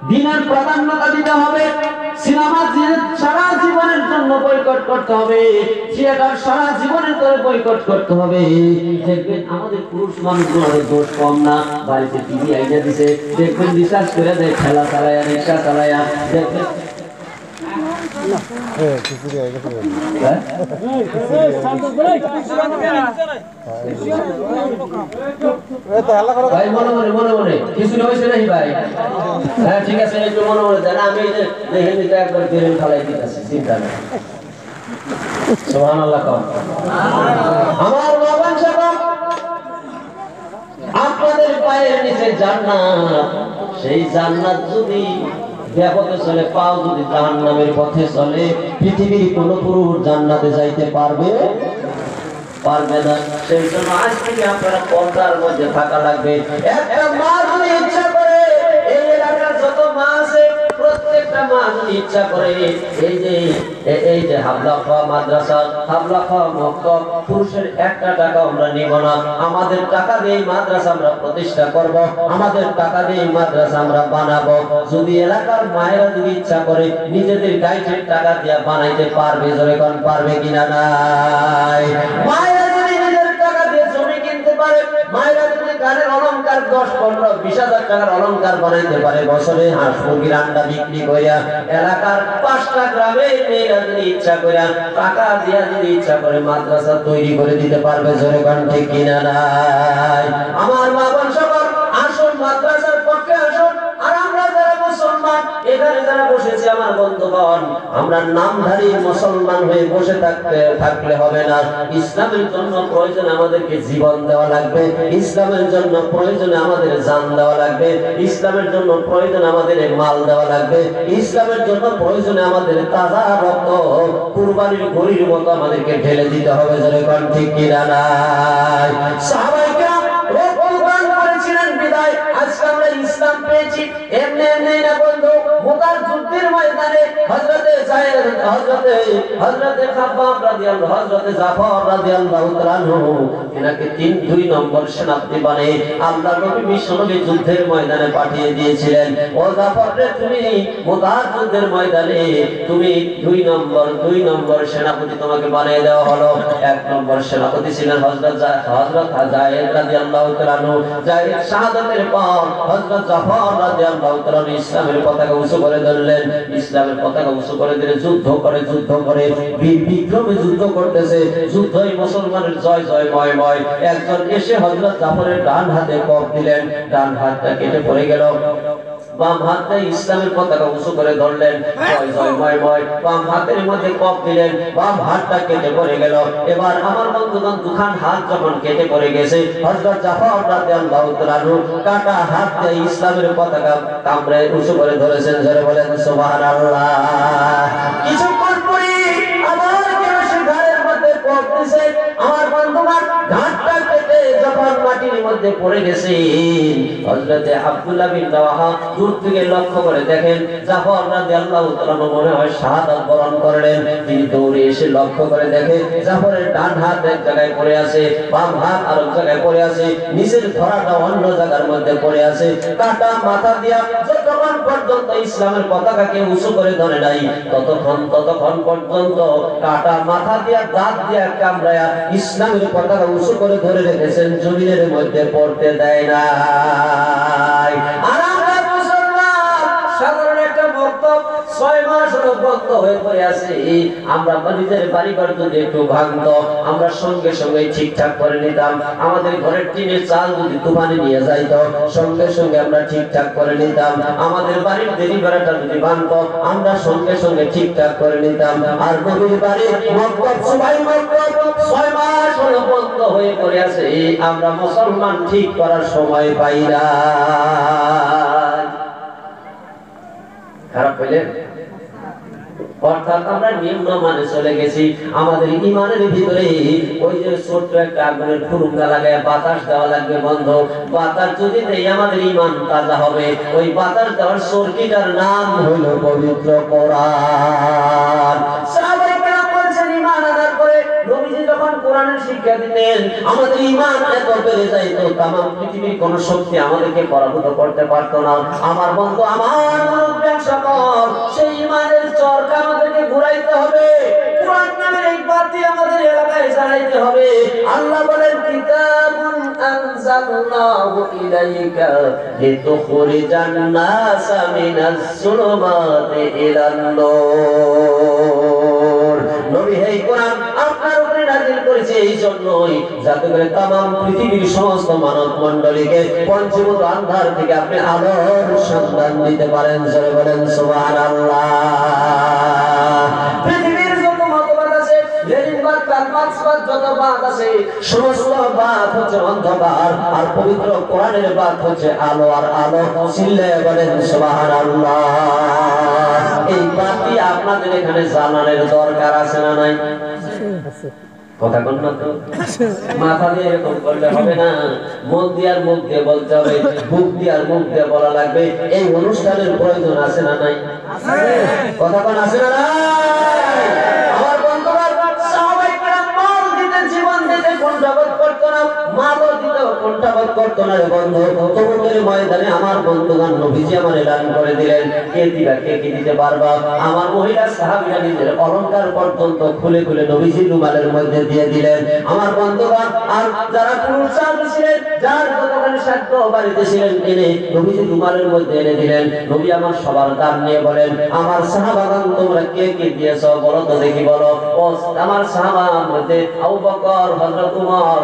দিনের প্রাধান্যতা দিতে হবে। সিনেমা সারা জীবনের জন্য বয়কট করতে হবে। থিয়েটার সারা জীবনের করে বয়কট করতে হবে। দেখবেন আমাদের পুরুষ মানুষগুলোর দোষ কম না। বাড়িতে টিভি আইনা দিছে, দেখবেন রিচার্জ করে দেয়, খেলা চালায়া, রিক্সা চালায়া, দেখবেন ভাই মনে মনে মনে মনে কিছু হয়েছে নাকি ভাই? হ্যাঁ ঠিক আছে, একটু মনে মনে দেন। আমি দেখে নিতে একবার বেরেন ফেলাই দিতেছি, চিন্তা নেই। সুবহানাল্লাহ। আমার বাবা সাহেব, আপনাদের পায়ের নিচে জান্নাত। সেই জান্নাত যদি ব্যাপকে চলে, পাও যদি জাহান্নামের পথে চলে, পৃথিবীর কোন পুরুষ জান্নাতে যাইতে পারবে না। সেই জন্য আজ থেকে আপনারা পর্দার মধ্যে থাকা লাগবে। একটা মা যদি ইচ্ছা করে, এই এলাকার যত মা আছে প্রত্যেকটা মা যদি ইচ্ছা করে, এই যে হাবলা খাওয়া মাদ্রাসা, হাবলা খাওয়া মক্তব, পুরুষের 1টা টাকা আমরা নিব না। আমাদের টাকা দিয়ে মাদ্রাসা আমরা প্রতিষ্ঠা করব, আমাদের টাকা দিয়ে মাদ্রাসা আমরা বানাবো। যদি এলাকার মায়েরা যদি ইচ্ছা করে, নিজেদের গাইডের টাকা দিয়ে বানাইতে পারবে। জোরে কোন পারবে কিনা নাই? মায়েরা যদি নিজের টাকা দিয়ে জমি কিনতে পারে, মায়েরা যদি গানের অলংকার 10-15-20 হাজার টাকার অলংকার বানাইতে পারে, বছরে হাঁস মুরগির আন্ডা বিক্রি করিয়া, এলাকার 5টা গ্রামে মেয়েরা যদি ইচ্ছা করিয়া টাকা দিয়া যদি ইচ্ছা করে মাদ্রাসা তৈরি করে দিতে পারবে। জোরে কোন ঠিক কিনা নাই? আমার মা বোন সকল, আসুন মাদ্রাসার পক্ষে আসুন। আর আমরা যারা মুসলমান এখানে যারা বসেছি আমার বন্ধুগণ, আমরা নামধারী মুসলমান হয়ে বসে থাকলে হবে না। ইসলামের জন্য প্রয়োজন আমাদেরকে জীবন দেওয়া লাগবে, ইসলামের জন্য প্রয়োজনে আমাদের জান দেওয়া লাগবে, ইসলামের জন্য প্রয়োজন আমাদের মাল দেওয়া লাগবে, ইসলামের জন্য প্রয়োজনে আমাদের তাজা রক্ত কুরবানির গরুর মতো আমাদেরকে ঢেলে দিতে হবে। জোরে কোন ঠিক কিনা নাই? সাহাবায়ে কেরাম কুরবান করেছিলেন বিদায় আজকে আমরা ইসলাম পেয়েছি। এমনি এমনি না বন্ধু, মুতার যুদ্ধের ময়দানে হযরতে যায়েদ, হযরতে খাব্বাব রাদিয়াল্লাহু, হযরতে জাফর রাদিয়াল্লাহু তাআলা আনহু এনাকে 2 নম্বর সেনাপতি বানিয়ে আল্লাহ নবী বিশ্বনবী যুদ্ধের ময়দানে পাঠিয়ে দিয়েছিলেন। ও জাফর রে, তুমি মুতার যুদ্ধের ময়দানে তুমি 2 নম্বর সেনাপতি তোমাকে বানিয়ে দেওয়া হলো। 1 নম্বর সেনাপতি ছিলেন হযরত যায়েদ রাদিয়াল্লাহু তাআলা আনহু। যায়েদ শাহাদাতের পর হযরত জাফর রাদিয়াল্লাহু তাআলা ইসলামের পতাকা উঁচু করে ধরলেন। ইসলামের পতাকা পতাকা উঁচু করে দিলে যুদ্ধ করে বীর বিক্রমে যুদ্ধ করতেছে, যুদ্ধই মুসলমানের জয় জয় ময় ময়। একজন এসে হযরত জাফরের ডান হাতে কোপ দিলেন, ডান হাতটা কেটে পড়ে গেল। বাম হাতে ইসলামের পতাকা উঁচু করে ধরলেন, জয় জয় ময় ময়। বাম হাতের মধ্যে কোপ দিলেন, বাম হাতটা কেটে পড়ে গেল। এবার আমার বন্ধুগণ দুখান হাত যখন কেটে পড়ে গেছে, হযরত জাফর রাদিয়াল্লাহু তাআলা কাটা হাত দিয়ে ইসলামের পতাকা কামড়ে উঁচু করে ধরেছেন। জোরে বলেন সুবহানাল্লাহ। কিছুক্ষণ পরে আবার কেউ সে ঘাড়ের মধ্যে কোপ দিয়েছে। আমার বন্ধুগণ ঘাটটা কেটে যখন মাটির মধ্যে পড়ে গেছে, হযরতে আব্দুল্লাহ বিন রাওয়াহা দূর থেকে লক্ষ্য করে দেখেন জাফর রাদিয়াল্লাহু তাআলা মনে হয় শাহাদাত বরণ করলেন। তিনি দৌড়ে এসে লক্ষ্য করে দেখেন জাফরের ডান হাত এক জায়গায় পড়ে আছে, বাম হাত আরেক জায়গায় পড়ে আছে, নিচের ধরাটা অন্য জায়গার মধ্যে পড়ে আছে। কাটা মাথা দিয়া যতক্ষণ পর্যন্ত ইসলামের পতাকাকে উঁচু করে ধরে নাই, ততক্ষণ পর্যন্ত কাটা মাথা দিয়া দাঁত দিয়া কামড়ায়া ইসলামের পতাকা উঁচু করে ধরে রেখেছেন, জমিনের মধ্যে পড়তে দেয় না। আর আমরা মুসলমান সাধারণ একটা বক্তব্য 6 মাস হলো বন্ধ হয়ে পড়ে আছে। আমরা নিজের বাড়িঘর যদি একটু ভাঙতো, আমরা সঙ্গে সঙ্গে ঠিকঠাক করে নিতাম। আমাদের ঘরের টিনের চাল যদি তুফানে নিয়ে যাইতো, সঙ্গে সঙ্গে আমরা ঠিকঠাক করে নিতাম। আমাদের বাড়ির দেরি বেড়াটা যদি ভাঙতো, আমরা সঙ্গে সঙ্গে ঠিকঠাক করে নিতাম। আর নবীর বাড়ির মক্তব সবাই মক্তব 6 মাস হলো বন্ধ হয়ে পড়ে আছে, আমরা মুসলমান ঠিক করার সময় পাই না। খারাপ হইলে অর্থাৎ আমরা নিম্ন মানে চলে গেছি। আমাদের ইমানের ভিতরে ওই যে ছোট্ট একটা আগুনের ফুরুঙ্গা লাগায় বাতাস দেওয়া লাগবে বন্ধ। বাতাস যদি দেই আমাদের ইমান তাজা হবে। ওই বাতাস দেওয়ার সরকিটার নাম হইল পবিত্র কোরআন। সাহাবায়ে কেরাম বলছেন ইমান আনার পরে নবীজি যখন কোরআনের শিক্ষা দিতেন, আমাদের ইমান এত বেড়ে যাইতো, তামাম পৃথিবীর কোন শক্তি আমাদেরকে পরাভূত করতে পারতো না। আমার বন্ধু, আমার মনোজ্ঞান সকল সেই ইমানের চরকা আমাদেরকে ঘুরাইতে হবে। কোরআন নামের এই বাতি আমাদের এলাকায় জ্বালাইতে হবে। আল্লাহ বলেন কিতাবুন আনজালনাহু ইলাইকা লিতুখরিজান নাসা মিনাজ যুলুমাতি ইলান নূর। নবী হে কোরআন আপনার উপরে নাযিল করেছে এই জন্যই যাতে করে तमाम পৃথিবীর সমস্ত মানব মণ্ডলীকে পঞ্চভূত আন্ধার থেকে আপনি আলোর সন্ধান দিতে পারেন। জোরে বলেন সুবহানাল্লাহ। পৃথিবীর যত মতবাদ আছে, লেনিনবাদ, কালমার্ক্সবাদ, যত বাদ আছে, সমস্ত বাদ হচ্ছে অন্ধকার, আর পবিত্র কোরআনের বাদ হচ্ছে আলো আর আলো। চিল্লায়ে বলেন সুবহানাল্লাহ। এই বাতি আপনাদের এখানে জ্বালানোর দরকার আছে না নাই? কথা কোন না তো, মাথা দিয়ে এরকম করলে হবে না, মন দিয়ে আর মুখ দিয়ে বলতে হবে, বুক দিয়ে আর মুখ দিয়ে বলা লাগবে। এই অনুষ্ঠানের প্রয়োজন আছে না নাই? কথা কোন আছে না নাই? আমার বন্ধুরা সাহাবায়ে কেরাম মাল দিতে, জীবন দিতে কোনটাবোধ করতো না, মালও দিতে কোনটাবোধ করতো না রে বন্ধু। তবুকের ময়দানে আমার বন্ধুগণ নবীজি আমার এলান করে দিলেন, কে দিবা, কে কি দিতে পারবা। আমার মহিলা সাহাবীরা নিজের অলংকার পর্যন্ত খুলে খুলে নবীজির রুমালের মধ্যে দিয়ে দিলেন। আমার বন্ধুগণ আর যারা পুরুষ ছিলেন, যার যতখানি সাধ্য বাড়িতে ছিলেন, এনে নবীজির রুমালের মধ্যে এনে দিলেন। নবী আমার সবার দাম নিয়ে বলেন, আমার সাহাবাগণ তোমরা কে কে দিয়েছো বলো তো দেখি, বলো। ও আমার সাহাবার মধ্যে আবু বকর, হযরত উমর,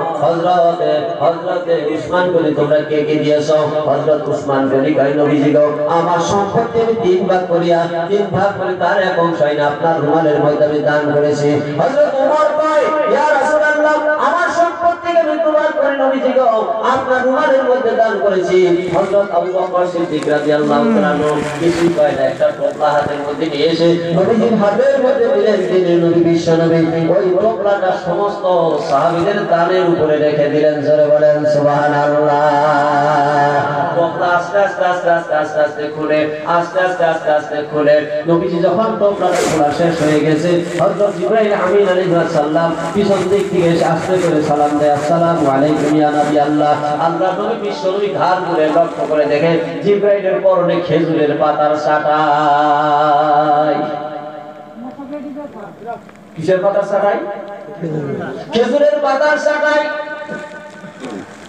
হযরতে উসমান গনি তোমরা কে কে দিয়েছো? হযরত উসমান গনি কয় নবীজি গো আমার সম্পত্তি আমি 3 ভাগ করিয়া 3 ভাগ করে তার এক অংশ আপনার রুমালের মধ্যে আমি দান করেছি। হযরত উমর কয় ইয়া রাসূলুল্লাহ আমার সম্পত্তিকে আমি 2 ভাগ করে নবীজি গো আপনার রুমালের মধ্যে দান করেছি। হযরত আবু বকর সিদ্দিক রাদিয়াল্লাহু তাআলা কিছু কয় না, একটা টোপলা হাতের মধ্যে নিয়ে এসে নবীজির হাতের মধ্যে দিলেন। তিনি নবী বিশ্ব নবী ওই টোপলাটা সমস্ত সাহাবীদের দানের উপরে রেখে দিলেন। জোরে বলেন সুবহানাল্লাহ। টোপলা আস্তে আস্তে আস্তে আস্তে আস্তে আস্তে খুলে, আস্তে আস্তে আস্তে আস্তে খুলে নবীজি যখন টোপলাটা খোলা শেষ হয়ে গেছে, হযরত জিবরাইল আমিন আলাইহিস সালাম পিছন দিক থেকে এসে আস্তে করে সালাম দেয়, আসসালামু আলাইকুম ইয়া নবী আল্লাহ। আল্লাহ নবী বিশ্ব নবী ঘাড় ঘুরে লক্ষ্য করে দেখে জিবরাইলের পরনে খেজুরের পাতার ছাটাই। কিসের পাতার ছাটাই? খেজুরের পাতার ছাটাই।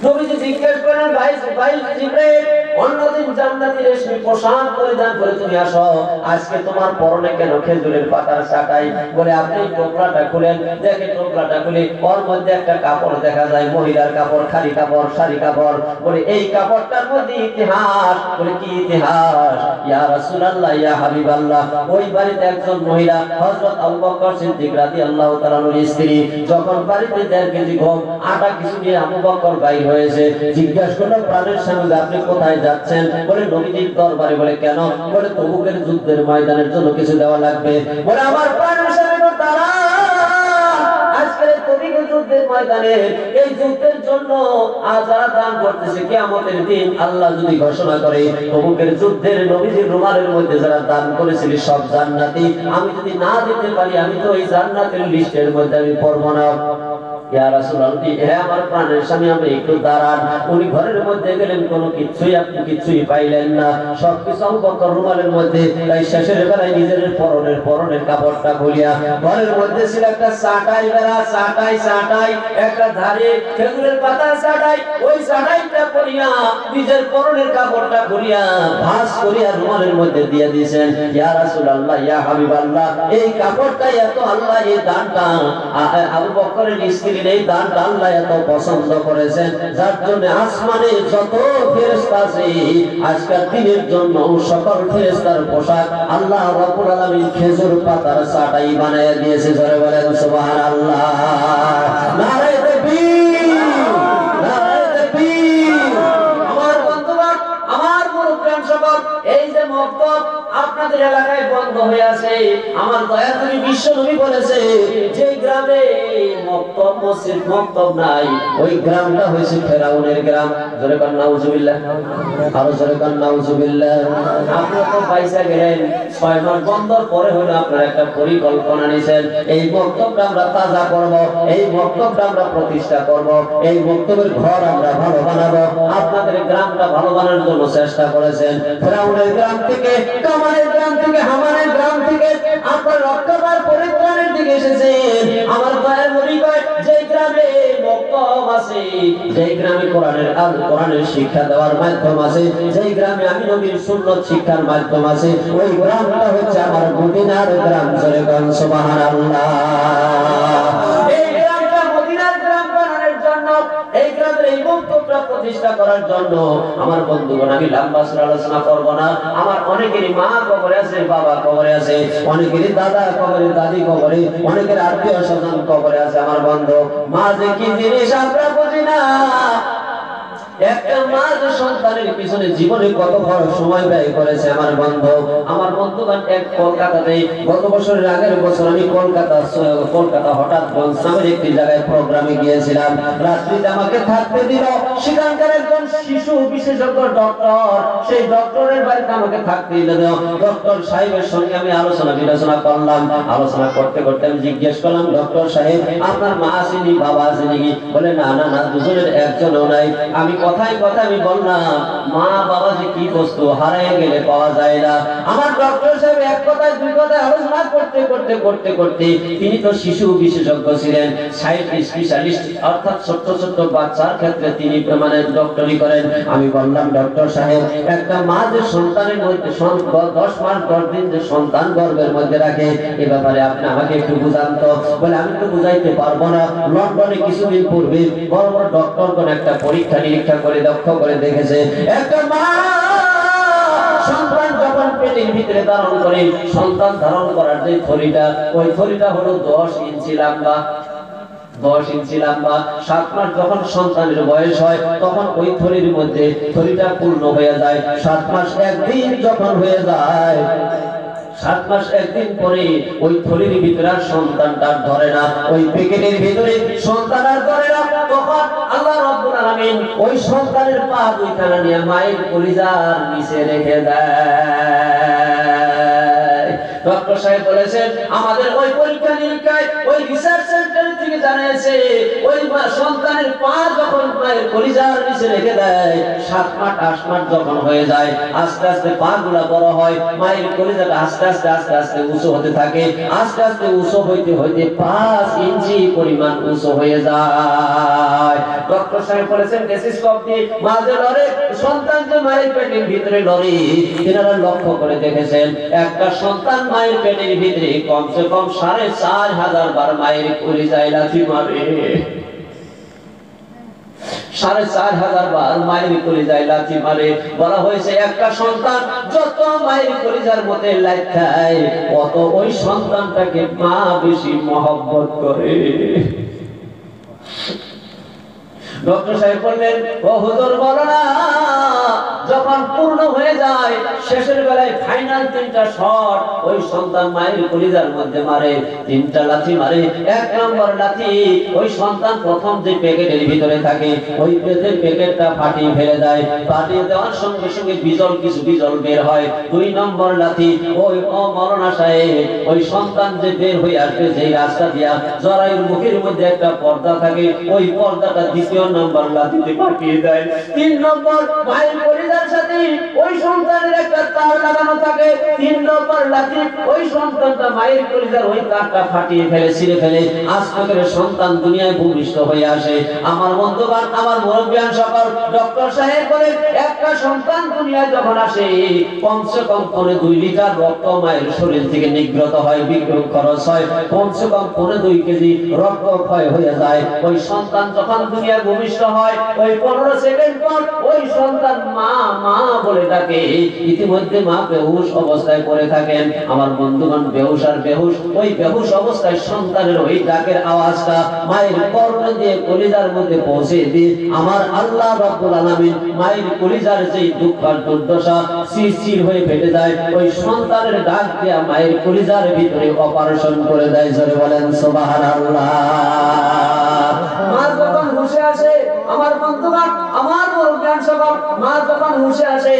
নবীজি জিজ্ঞেস করেন, ভাই ভাই জিবরাইল, অন্যদিন জান্নাতি রেশমি পোশাক পরিধান করে তুমি আসো, আজকে তোমার পরনে কেন খেজুরের পাতার চাটাই? বলে আপনি টোকরাটা খুলেন, দেখে টোকরাটা খুলে ওর মধ্যে একটা কাপড় দেখা যায়, মহিলার কাপড়, খালি কাপড়, শাড়ি কাপড়। বলে এই কাপড়টার মধ্যে ইতিহাস। বলে কি ইতিহাস? ইয়া রাসূলুল্লাহ, ইয়া হাবিবাল্লাহ, ওই বাড়িতে একজন মহিলা হযরত আবু বকর সিদ্দিক রাদিয়াল্লাহু তাআলা আনহুর স্ত্রী, যখন বাড়িতে 1.5 কেজি গম আটা কিছু নিয়ে আবু বকর বাইর হয়েছে, জিজ্ঞাসা করলো, প্রাণের স্বামী আপনি কোথায় যাচ্ছেন? বলে নবীজির দরবারে। বলে কেন? বলে তবুকের যুদ্ধের ময়দানের জন্য কিছু দেওয়া লাগবে। বলে আমার প্রাণের স্বামী তো তারা আজকের তবুকের যুদ্ধের ময়দানে এই যুদ্ধের জন্য যারা দান করতেছে, কিয়ামতের দিন আল্লাহ যদি ঘোষণা করে তবুকের যুদ্ধের নবীজির রুমালের মধ্যে যারা দান করেছিল সব জান্নাতি, আমি যদি না দিতে পারি আমি তো এই জান্নাতের লিস্টের মধ্যে আমি পড়বো না। ইয়া রাসূলুল্লাহ, হে আমার প্রাণের স্বামী আপনি একটু দাঁড়ান। উনি ঘরের মধ্যে গেলেন, কোনো কিছুই আপনি কিছুই পাইলেন না, সবকিছু আবু বকর রুমালের মধ্যে। তাই শেষের বেলায় নিজের পরনের কাপড়টা খুলিয়া ঘরের মধ্যে ছিল একটা চাটাই বেড়া, চাটাই একটা ধারে খেজুরের পাতা চাটাই, ওই চাটাইটা পরিয়া নিজের পরনের কাপড়টা খুলিয়া ভাঁজ করিয়া রুমালের মধ্যে দিয়ে দিয়েছেন। ইয়া রাসূলুল্লাহ, ইয়া হাবিবাল্লাহ, এই কাপড়টা এত আল্লাহ এই দানটা আবু বকরের স্ত্রী এই দানটা আল্লাহ এত পছন্দ করেছেন, যার জন্য আসমানে যত ফেরেশতা আছে আজকের দিনের জন্য সকল ফেরেশতার পোশাক আল্লাহ রাব্বুল আলামিন খেজুর পাতার চাটাই বানায়া দিয়েছে। জোরে বলেন সুবহানাল্লাহ। নারে তাকবীর, নারে তাকবীর। আমার বন্ধুগণ, আমার মুরব্বিয়ান সকল, এই যে মক্তব আপনাদের এলাকায় বন্ধ হয়ে আছে, আমার দয়ার নবী বিশ্ব নবী বলেছে যে গ্রামে মক্তব মসজিদ মক্তব নাই, ওই গ্রামটা হয়েছে ফেরাউনের গ্রাম। জোরে কান নাউজুবিল্লাহ, আরো জোরে কান নাউজুবিল্লাহ। আপনারা তো পয়সা গেলেন, 6 মাস বন্ধর পরে হলো আপনারা একটা পরিকল্পনা নিয়েছেন, এই মক্তবটা আমরা তাজা করব, এই মক্তবটা আমরা প্রতিষ্ঠা করব, এই মক্তবের ঘর আমরা ভালো বানাবো। আপনাদের গ্রামটা ভালো বানানোর জন্য চেষ্টা করেছেন। ফেরাউনের গ্রাম থেকে, কামানের গ্রাম থেকে, হামানের গ্রাম থেকে আপনার রক্ষাবার পরিত্রাণের দিকে এসেছেন। আমার দয়ার নবী কয়, যে গ্রামে মক্তব আছে, যে গ্রামে কোরআনের শিক্ষা দেওয়ার মাধ্যম আছে, যে গ্রামে আমি নবীর সুন্নাত শিক্ষার মাধ্যম আছে, ওই গ্রামটা হচ্ছে আমার মদিনার গ্রাম। জোরে বলেন সুবহানাল্লাহ। এই গ্রামটা মদিনার গ্রাম বানানোর জন্য, এই গ্রামের এই মক্তবটা প্রতিষ্ঠা করার জন্য আমার বন্ধুগণ, আমি লম্বা সুরা আলোচনা করব না। আমার অনেকেরই মা কবরে আছে, বাবা কবরে আছে, অনেকেরই দাদা কবরে, দাদি কবরে, অনেকের আত্মীয় স্বজন কবরে আছে। আমার বন্ধু, মা যে কি জিনিস আমরা বুঝি না। একটা মা যে সন্তানের পিছনে জীবনে কত বড় সময় ব্যয় করেছে আমার বন্ধুগণ, এক কলকাতাতে গত বছরের আগের বছর আমি কলকাতা হঠাৎগঞ্জ নামের একটি জায়গায় প্রোগ্রামে গিয়েছিলাম। রাত্রিতে আমাকে থাকতে দিল সেখানকার একজন শিশু বিশেষজ্ঞ ডক্টর, সেই ডক্টরের বাড়িতে আমাকে থাকতে দিল। ডক্টর সাহেবের সঙ্গে আমি বিবেচনা করলাম। আলোচনা করতে করতে আমি জিজ্ঞেস করলাম, ডক্টর সাহেব আপনার মা আসেনি, বাবা আসেনি? বলে না, দুজনের একজনও নাই। আমি কথায় আমি বললাম, মা বাবা যে কি বস্তু হারিয়ে গেলে পাওয়া যায় না। আমার ডক্টর সাহেব এক কথায় দুই কথায় আলোচনা করতে তিনি তো শিশু বিশেষজ্ঞ ছিলেন, সাইড স্পেশালিস্ট, অর্থাৎ ছোট বাচ্চার ক্ষেত্রে তিনি মানে ডক্টরি করেন। আমি বললাম, ডক্টর সাহেব একটা মা যে সন্তানের মধ্যে 10 মাস 10 দিন যে সন্তান গর্ভের মধ্যে রাখে, এ ব্যাপারে আপনি আমাকে একটু বুঝান তো। বলে আমি তো বুঝাইতে পারবো না। লন্ডনে কিছুদিন পূর্বে বড় বড় ডক্টরগণ একটা পরীক্ষা নিরীক্ষা করে লক্ষ্য করে দেখেছে, একটা মা সন্তান যখন পেটের ভিতরে ধারণ করে, সন্তান ধারণ করার যে থলিটা, ওই থলিটা হলো 10 ইঞ্চি লম্বা। 10 ইঞ্চি লম্বা। 7 মাস যখন সন্তানের বয়স হয় তখন ওই থলির মধ্যে থলিটা পূর্ণ হয়ে যায়। 7 মাস 1 দিন যখন হয়ে যায়, 7 মাস 1 দিন পরে ওই থলির ভিতরে সন্তানটা ধরে না, ওই প্যাকেটের ভিতরে সন্তান আর ধরে না। তখন আল্লাহ রাব্বুল আলামিন ওই সন্তানের পা দুইখানা নিয়ে মায়ের কলিজার নিচে রেখে দেয়। ডক্টর সাহেব বলেছেন আমাদের ওই পরীক্ষা নিরীক্ষায় ওই রিসার্চ সেন্টার থেকে জানিয়েছে ওই সন্তানের পা যখন মায়ের কলিজার নিচে রেখে দেয় 7 মাস 8 মাস যখন হয়ে যায় আস্তে আস্তে পা গুলা বড় হয়, মায়ের কলিজাটা আস্তে আস্তে উঁচু হতে থাকে, আস্তে আস্তে উঁচু হইতে হইতে 5 ইঞ্চি পরিমাণ উঁচু হয়ে যায়। ডক্টর সাহেব বলেছেন টেসিস্কোপ দিয়ে মাঝে লড়ে সন্তান যে মায়ের পেটের ভিতরে লড়ে, এনারা লক্ষ্য করে দেখেছেন একটা সন্তান মায়ের পেটের ভিতরে কমসে কম 4500 বার মায়ের কলিজায় লাথি মারে। 4500 বার মায়ের কলিজায় লাথি মারে। বলা হয়েছে একটা সন্তান যত মায়ের কলিজার মধ্যে লাথি খায় তত ওই সন্তানটাকে মা বেশি মহব্বত করে। ডক্টর সাহেব বললেন ও হুজুর বলো না, যখন পূর্ণ হয়ে যায় শেষের বেলায় ফাইনাল 3টা শট ওই সন্তান মায়ের কলিজার মধ্যে মারে, 3টা লাথি মারে। 1 নম্বর লাথি ওই সন্তান প্রথম যে প্যাকেটের ভিতরে থাকে ওই প্যাকেটটা ফাটিয়ে ফেলে দেয়, ফাটিয়ে দেওয়ার সঙ্গে সঙ্গে কিছু বিজল বের হয়। 2 নম্বর লাথি ওই মরনা সাহেব ওই সন্তান যে বের হয়ে আসবে যেই রাস্তা দিয়া জরায়ুর মুখের মধ্যে একটা পর্দা থাকে ওই পর্দাটা 2য় নম্বর লাথিতে পাঠিয়ে দেয়। 3 নম্বর মায়ের কলিজার সাথে ওই সন্তানের একটা তার লাগানো থাকে, 3 নম্বর লাথি ওই সন্তানটা মায়ের কলিজার ওই তারটা ফাটিয়ে ফেলে ছিঁড়ে ফেলে আস্তে করে সন্তান দুনিয়ায় ভূমিষ্ঠ হয়ে আসে। আমার বন্ধুগণ আমার মুরব্বিয়ান সকল ডক্টর সাহেব বলে একটা সন্তান দুনিয়ায় যখন আসে কমসে কম 2 লিটার রক্ত মায়ের শরীর থেকে নির্গত হয়, বিক্রয় খরচ হয় কমসে কম 2 কেজি রক্ত ক্ষয় হয়ে যায়। ওই সন্তান যখন দুনিয়ায় ভূমিষ্ঠ হয় ওই 15 সেকেন্ড পর ওই সন্তান মা মা বলে ডাকে। ইতিমধ্যে মা বেহুশ অবস্থায় পড়ে থাকেন। আমার বন্ধুগণ বেহুশ ওই বেহুশ অবস্থায় সন্তানের ওই ডাকের আওয়াজটা মায়ের কর্ণ দিয়ে কলিজার মধ্যে পৌঁছে দিয়ে আমার আল্লাহ রাব্বুল আলামিন মায়ের কলিজার যেই দুঃখ আর দুর্দশা চিরচির হয়ে ফেটে যায় ওই সন্তানের ডাক দিয়ে মায়ের কলিজার ভিতরে অপারেশন করে দেয়। জোরে বলেন সুবহানাল্লাহ। মা যখন হুঁশে আসে আমার বন্ধুগণ আমার মুরব্বিয়ান সকল মা যখন হুঁশে আসে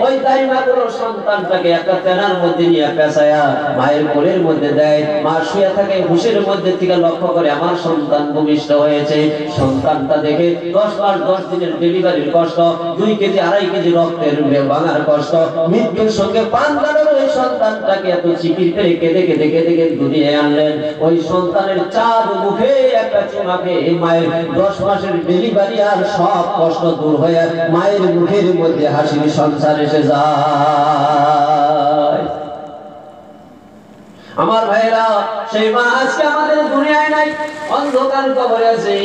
ওই দাইমাগুলো সন্তানটাকে একটা তেনার মধ্যে নিয়ে পেঁচায়া মায়ের কোলের মধ্যে দেয়। মা শুয়ে থাকে হুঁশের মধ্যে থেকে লক্ষ্য করে আমার সন্তান ভূমিষ্ঠ হয়েছে। সন্তানটা দেখে 10 মাস 10 দিনের ডেলিভারির কষ্ট, 2 কেজি 2.5 কেজি রক্তের ভাঙার কষ্ট, মৃত্যুর সঙ্গে পান গানোর ওই সন্তানটাকে এত চিকির করে কেঁদে দুনিয়ায় আনলেন। ওই সন্তানের চাঁদ মুখে একটা চুমাকে মায়ের 10 মাসের ডেলিভারি আর সব কষ্ট দূর হয়ে মায়ের মুখের মধ্যে হাসির সংসার এসে যায়। আমার ভাইরা সেই মা আজকে আমাদের দুনিয়ায় নাই, অন্ধকার কবরে আছে।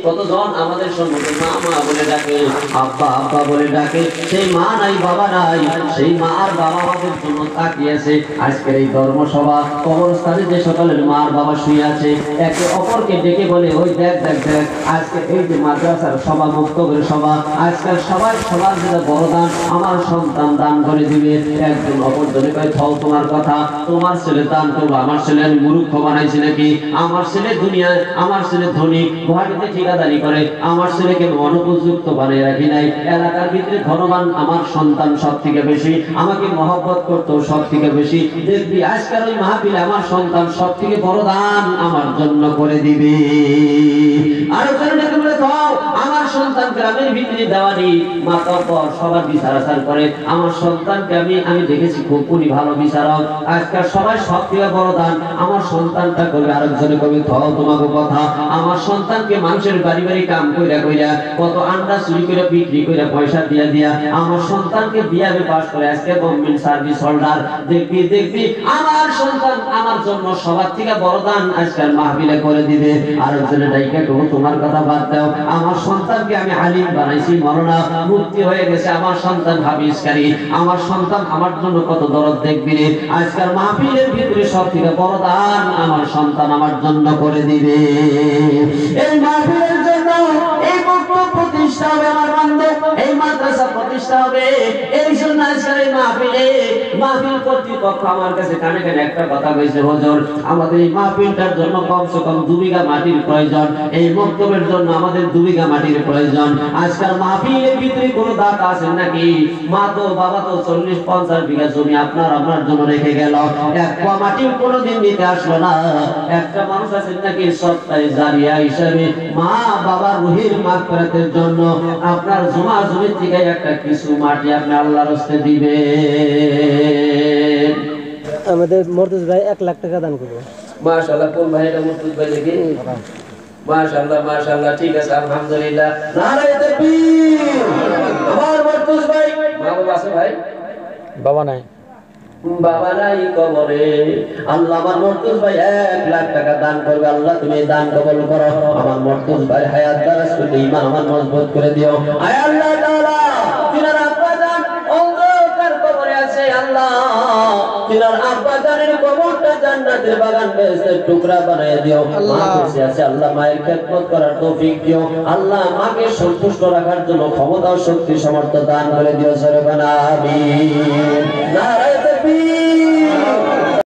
কতজন আমাদের সম্মুখে মা মা বলে ডাকে, আব্বা আব্বা বলে ডাকে, সেই মা নাই বাবা নাই, সেই মা আর বাবা আমাদের জন্য তাকিয়েছে। আজকের এই ধর্মসভা কবরস্থানে যে সকলের মা আর বাবা শুয়ে আছে একে অপরকে ডেকে বলে ওই দেখ আজকে এই যে মাদ্রাসার সভা মুক্তবের সভা, আজকাল সবাই সবার যেটা বড় দান আমার সন্তান দান করে দিবে। একজন অপরজনে কয় থাও তোমার কথা, তোমার ছেলে দান করবো, আমার ছেলে আমি মূর্খ বানাইছি নাকি? আমার ছেলে দুনিয়ায় আমার ছেলে ধনী গুয়াহাটিতে ঠিকাদারি করে, আমার ছেলেকে অনুপযুক্ত বানিয়ে রাখি নাই। এলাকার ভিতরে ধনবান আমার সন্তান সব থেকে বেশি, আমাকে মহব্বত করতো সব থেকে বেশি। দেখবি আজকাল ওই মাহফিলে আমার সন্তান সব থেকে বড় দান আমার জন্য করে দিবে। আর আমার সন্তান গ্রামের ভিতরে দেওয়ানি মাতাব্বর সবার বিচারাচার করে। আমার সন্তানকে আমি দেখেছি খুব উনি ভালো বিচারক। আজকাল সবাই সব থেকে বড় দান আমার সন্তানটা করবে। আরেকজনে কবি থাও তোমাকে কথা, আমার সন্তানকে মানুষের বাড়ি বাড়ি কাম কইরা কত আন্ডা চুরি করে বিক্রি করে পয়সা দিয়া আমার সন্তানকে বিয়াবে পাস করে আজকে গভর্নমেন্ট সার্ভিস হোল্ডার। দেখবি আমার সন্তান আমার জন্য সবার থেকে বড় দান আজকাল মাহফিলে করে দিবে। আরেকজনে ডাইকা কবি তোমার কথা বাদ দাও, আমার সন্তানকে আমি আলিম বানাইছি, মরনা মুক্তি হয়ে গেছে, আমার সন্তান হাফিজকারী, আমার সন্তান আমার জন্য কত দরদ দেখবি রে। আজকাল মাহফিলের ভিতরে সব থেকে বড় দান আমার সন্তান আমার জন্য করে দিবে। এই মাহফিলের জন্য এই বক্তব্য প্রতিষ্ঠা হবে আমার বান্ধব, এই মাদ্রাসা প্রতিষ্ঠা হবে। এই জন্য আজকের এই মাহফিলে মাহফিল কর্তৃপক্ষ আমার কাছে কানে কানে একটা কথা কইছে, হুজুর আমাদের এই মাহফিলটার জন্য কমসে কম 2 বিঘা মাটির প্রয়োজন, এই বক্তব্যের জন্য আমাদের 2 বিঘা মাটির প্রয়োজন। আজকাল মাহফিলের ভিতরে কোনো দাতা আছেন নাকি? মা তো বাবা তো 40-50 বিঘা জমি আপনার জন্য রেখে গেল, এক পা মাটি কোনোদিন নিতে আসলো না। একটা মানুষ আছেন নাকি সপ্তাহে জারিয়া হিসাবে মা বাবার রুহির মাগফিরাতের জন্য আপনার জমা জমি থেকে একটা কিছু মাটি আপনি আল্লাহর রাস্তে দিবেন? আমাদের মর্তুজ ভাই 1 লাখ টাকা দান করবো। মাশাআল্লাহ, কোন ভাই এটা মর্তুজ ভাই দেখি? মাশাআল্লাহ মাশাআল্লাহ, ঠিক আছে আলহামদুলিল্লাহ, নারায়ে তাকবীর। আমার মর্তুজ ভাই বাবা আছে ভাই? বাবা নাই, বাবা নাই কবরে। আল্লাহ আমার মর্তুজ ভাই 1 লাখ টাকা দান করবে। আল্লাহ তুমি দান কবুল করো। আমার মর্তুজ ভাই হায়াত দারাজ করে ঈমান আমার মজবুত করে দিও। আয় আল্লাহ তাআলা, তিনার আব্বা জান অন্ধকার কবরে আছে, আল্লাহ তিনার আব্বা জানের কবরটা জান্নাতের বাগান বেহেশতের টুকরা বানায় দিও। মা বেঁচে আছে, আল্লাহ মায়ের খেদমত করার তৌফিক দিও। আল্লাহ মাকে সন্তুষ্ট রাখার জন্য ক্ষমতা ও শক্তি সামর্থ্য দান করে দিও। সরে বানা আমিন। নারায়ে তাকবীর।